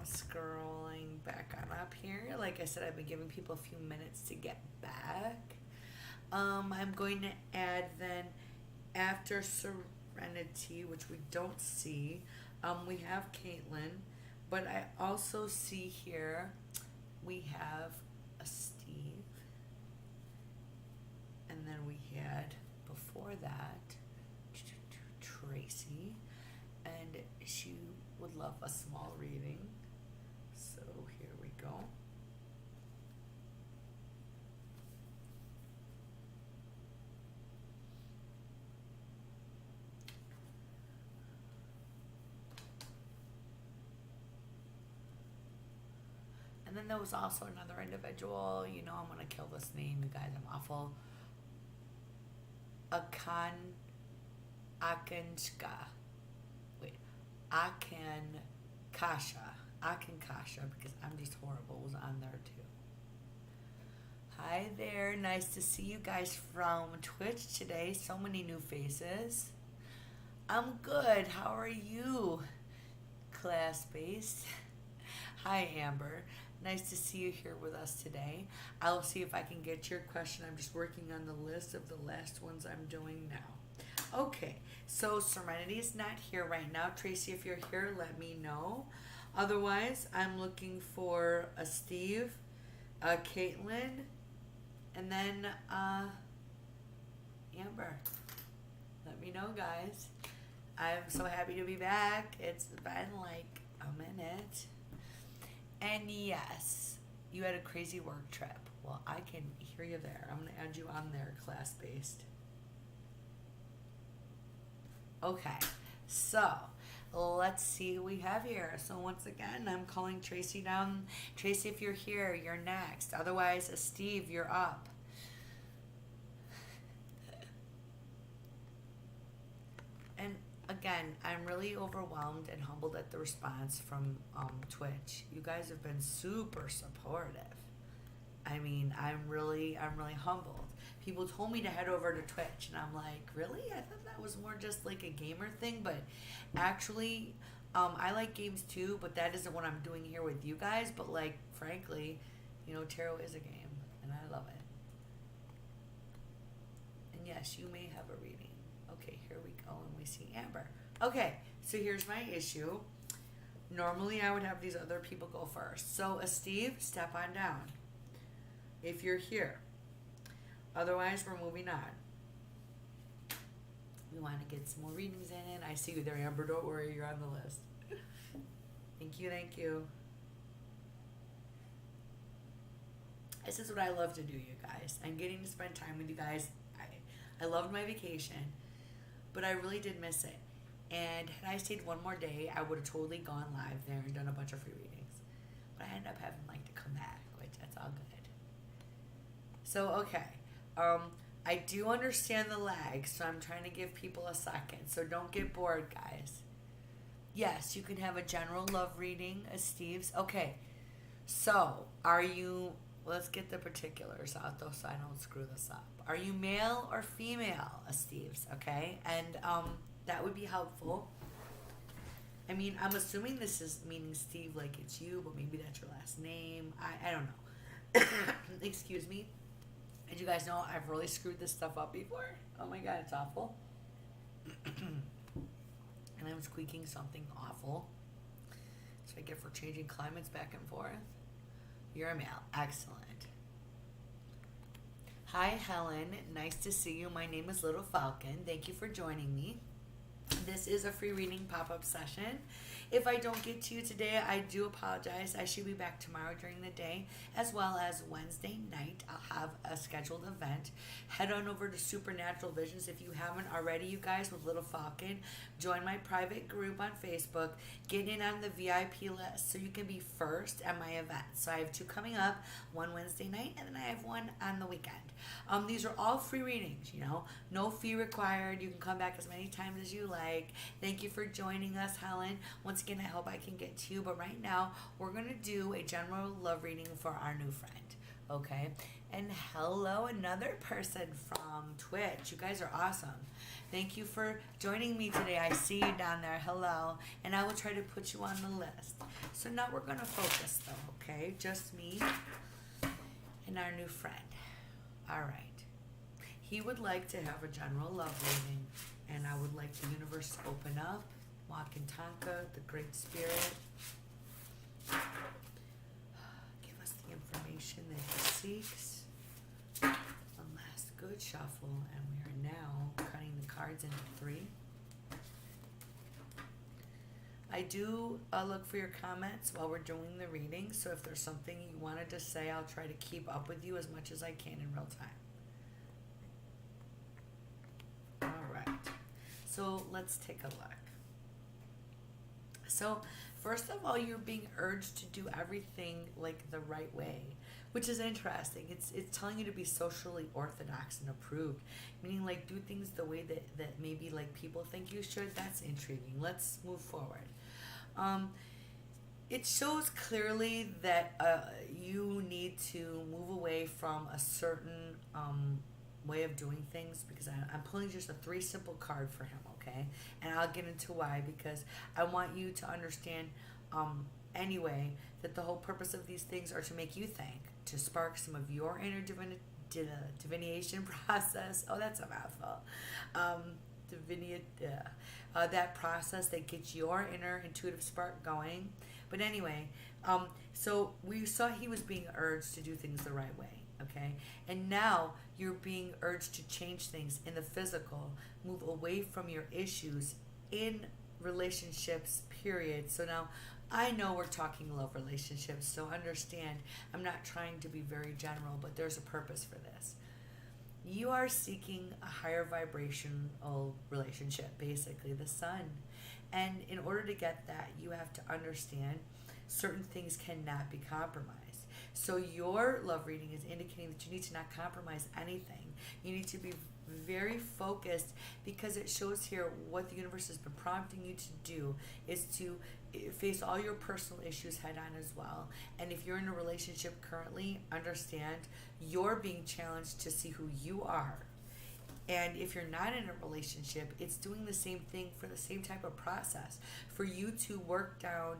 scrolling back on up here. Like I said, I've been giving people a few minutes to get back. I'm going to add then after Serenity, which we don't see, we have Caitlin, but I also see here we have a Steve, and then we had before that Tracy, and she would love a small reading, so here we go. And then there was also another individual, you know, I'm going to kill this name, you guys, I'm awful. Akanshka. Wait, Akankasha, because I'm just horrible, was on there too. Hi there, nice to see you guys from Twitch today. So many new faces. I'm good, how are you? Class-based. Hi, Amber. Nice to see you here with us today. I'll see if I can get your question. I'm just working on the list of the last ones I'm doing now. Okay, so Serenity is not here right now. Tracy, if you're here, let me know. Otherwise, I'm looking for a Steve, a Caitlin, and then Amber. Let me know, guys. I'm so happy to be back. It's been like a minute. And yes, you had a crazy work trip. Well, I can hear you there. I'm going to add you on there, class-based. Okay, so let's see who we have here. So once again, I'm calling Tracy down. Tracy, if you're here, you're next. Otherwise, Steve, you're up. And again, I'm really overwhelmed and humbled at the response from Twitch. You guys have been super supportive. I mean, I'm really humbled. people told me to head over to Twitch, and I'm like, really? I thought that was more just like a gamer thing, but actually, I like games too, but that isn't what I'm doing here with you guys. But like, frankly, tarot is a game, and I love it. And yes, you may have a reading. Okay, here we go, and we see Amber. Okay, so here's my issue. Normally, I would have these other people go first. So, Steve, step on down if you're here. Otherwise, we're moving on. We want to get some more readings in. I see you there, Amber. Don't worry, you're on the list. Thank you, thank you. This is what I love to do, you guys. I'm getting to spend time with you guys. I loved my vacation, but I really did miss it. And had I stayed one more day, I would have totally gone live there and done a bunch of free readings. But I ended up having to come back, which that's all good. So, okay. I do understand the lag, so I'm trying to give people a second. So don't get bored, guys. Yes, you can have a general love reading as Steve's. Okay. So, are you... Let's get the particulars out, though, so I don't screw this up. Are you male or female, Steve's? Okay? And that would be helpful. I mean, I'm assuming this is meaning Steve like it's you, but maybe that's your last name. I don't know. Excuse me. Did you guys know I've really screwed this stuff up before? Oh my god, it's awful. And I'm squeaking something awful. So I get for changing climates back and forth. You're a male. Excellent. Hi, Helen. Nice to see you. My name is Little Falcon. Thank you for joining me. This is a free reading pop-up session. If I don't get to you today, I do apologize. I should be back tomorrow during the day, as well as Wednesday night. I'll have a scheduled event. Head on over to Supernatural Visions if you haven't already, you guys, with Little Falcon. Join my private group on Facebook. Get in on the VIP list so you can be first at my event. So I have 2 coming up, one Wednesday night, and then I have one on the weekend. These are all free readings, no fee required. You can come back as many times as you like. Thank you for joining us, Helen. Once again, I hope I can get to you, but right now we're going to do a general love reading for our new friend, okay? And hello, another person from Twitch. You guys are awesome. Thank you for joining me today. I see you down there. Hello. And I will try to put you on the list. So now we're going to focus, though, okay? Just me and our new friend. All right. He would like to have a general love reading, and I would like the universe to open up. Wakantanka, the Great Spirit. Give us the information that he seeks. One last good shuffle, and we are now cutting the cards into 3. I do look for your comments while we're doing the reading, so if there's something you wanted to say, I'll try to keep up with you as much as I can in real time. All right, so let's take a look. So, first of all, you're being urged to do everything like the right way, which is interesting. It's telling you to be socially orthodox and approved, meaning like do things the way that maybe like people think you should. That's intriguing. Let's move forward. It shows clearly that you need to move away from a certain way of doing things, because I'm pulling just a 3 simple card for him, okay? And I'll get into why, because I want you to understand anyway that the whole purpose of these things are to make you think, to spark some of your inner divination process. Oh, that's a mouthful. That process that gets your inner intuitive spark going. But anyway, so we saw he was being urged to do things the right way, okay? And now you're being urged to change things in the physical, move away from your issues in relationships, period. So now I know we're talking love relationships, so understand I'm not trying to be very general, but there's a purpose for this. You are seeking a higher vibrational relationship, basically the sun. And in order to get that, you have to understand certain things cannot be compromised. So your love reading is indicating that you need to not compromise anything. You need to be very focused, because it shows here what the universe has been prompting you to do is to face all your personal issues head on as well. And if you're in a relationship currently, understand you're being challenged to see who you are. And if you're not in a relationship, it's doing the same thing for the same type of process for you to work down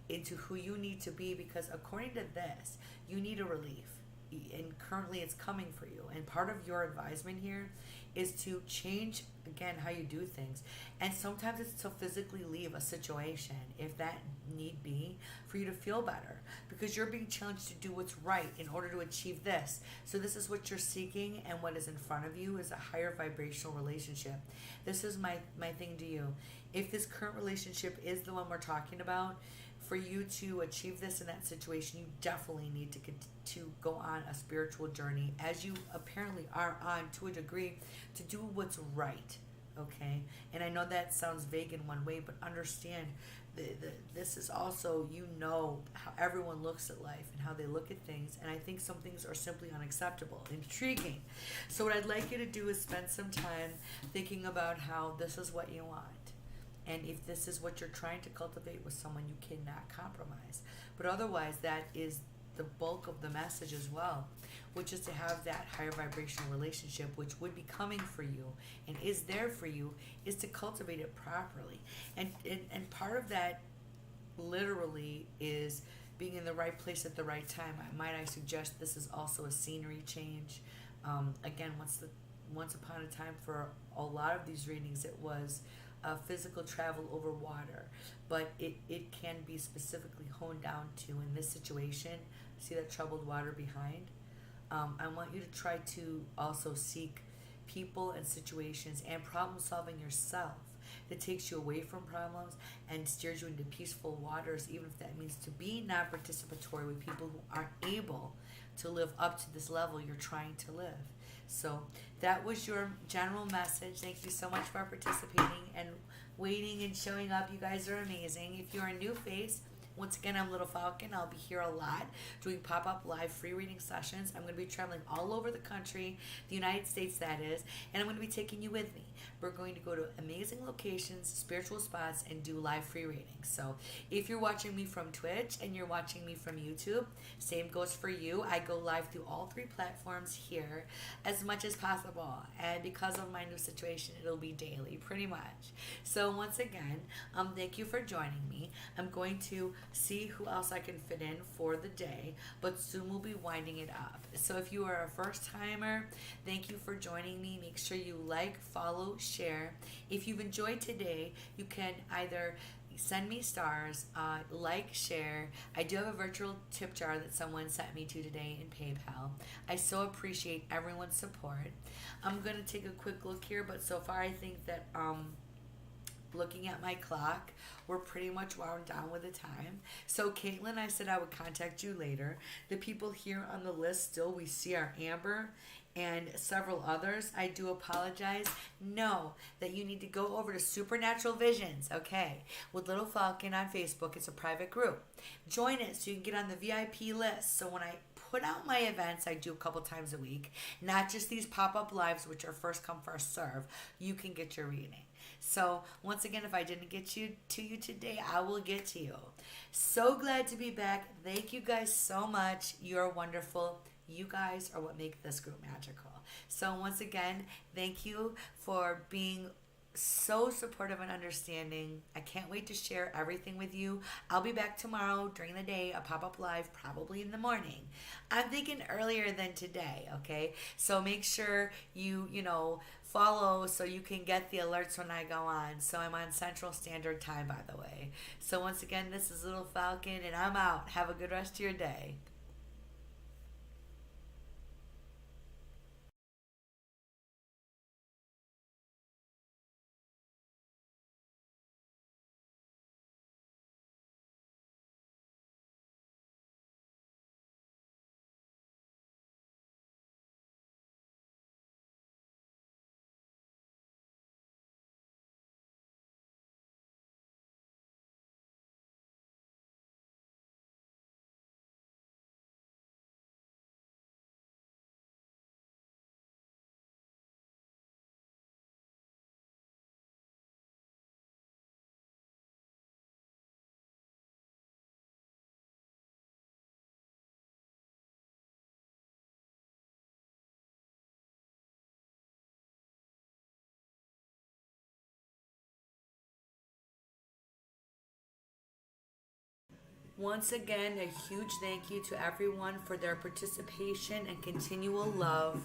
into who you need to be, because according to this, you need a relief. And currently it's coming for you. And part of your advisement here is to change again how you do things. And sometimes it's to physically leave a situation if that need be, for you to feel better, because you're being challenged to do what's right in order to achieve this. So this is what you're seeking, and what is in front of you is a higher vibrational relationship. This is my thing to you. If this current relationship is the one we're talking about, for you to achieve this in that situation, you definitely need to go on a spiritual journey, as you apparently are on to a degree, to do what's right. Okay, and I know that sounds vague in one way, but understand this is also, how everyone looks at life and how they look at things, and I think some things are simply unacceptable, intriguing. So what I'd like you to do is spend some time thinking about how this is what you want. And if this is what you're trying to cultivate with someone, you cannot compromise. But otherwise, that is the bulk of the message as well, which is to have that higher vibrational relationship, which would be coming for you and is there for you, is to cultivate it properly. And part of that literally is being in the right place at the right time. Might I suggest this is also a scenery change. Again, once upon a time, for a lot of these readings, it was physical travel over water, but it can be specifically honed down to, in this situation, see that troubled water behind. I want you to try to also seek people and situations and problem solving yourself that takes you away from problems and steers you into peaceful waters, even if that means to be non-participatory with people who aren't able to live up to this level you're trying to live. So that was your general message. Thank you so much for participating and waiting and showing up. You guys are amazing. If you're a new face, once again, I'm Little Falcon. I'll be here a lot doing pop-up live free reading sessions. I'm going to be traveling all over the country, the United States that is, and I'm going to be taking you with me. We're going to go to amazing locations, spiritual spots, and do live free readings. So if you're watching me from Twitch and you're watching me from YouTube, same goes for you. I go live through all 3 platforms here as much as possible. And because of my new situation, it'll be daily, pretty much. So once again, thank you for joining me. I'm going to see who else I can fit in for the day, but soon we'll be winding it up. So if you are a first timer, thank you for joining me. Make sure you like, follow, share. If you've enjoyed today, you can either send me stars, like, share. I do have a virtual tip jar that someone sent me to today in PayPal. I so appreciate everyone's support. I'm going to take a quick look here, but so far I think that looking at my clock, we're pretty much wound down with the time. So Caitlin, I said I would contact you later. The people here on the list still we see are Amber and several others. I do apologize. Know that you need to go over to Supernatural Visions, okay, with Little Falcon on Facebook. It's a private group. Join it so you can get on the VIP list. So when I put out my events, I do a couple times a week, not just these pop-up lives, which are first come, first serve, you can get your reading. So once again, if I didn't get to you today, I will get to you. So glad to be back. Thank you guys so much. You're wonderful. You guys are what make this group magical. So once again, thank you for being so supportive and understanding. I can't wait to share everything with you. I'll be back tomorrow during the day, a pop-up live, probably in the morning. I'm thinking earlier than today, okay? So make sure you follow so you can get the alerts when I go on. So I'm on Central Standard Time, by the way. So once again, this is Little Falcon, and I'm out. Have a good rest of your day. Once again, a huge thank you to everyone for their participation and continual love.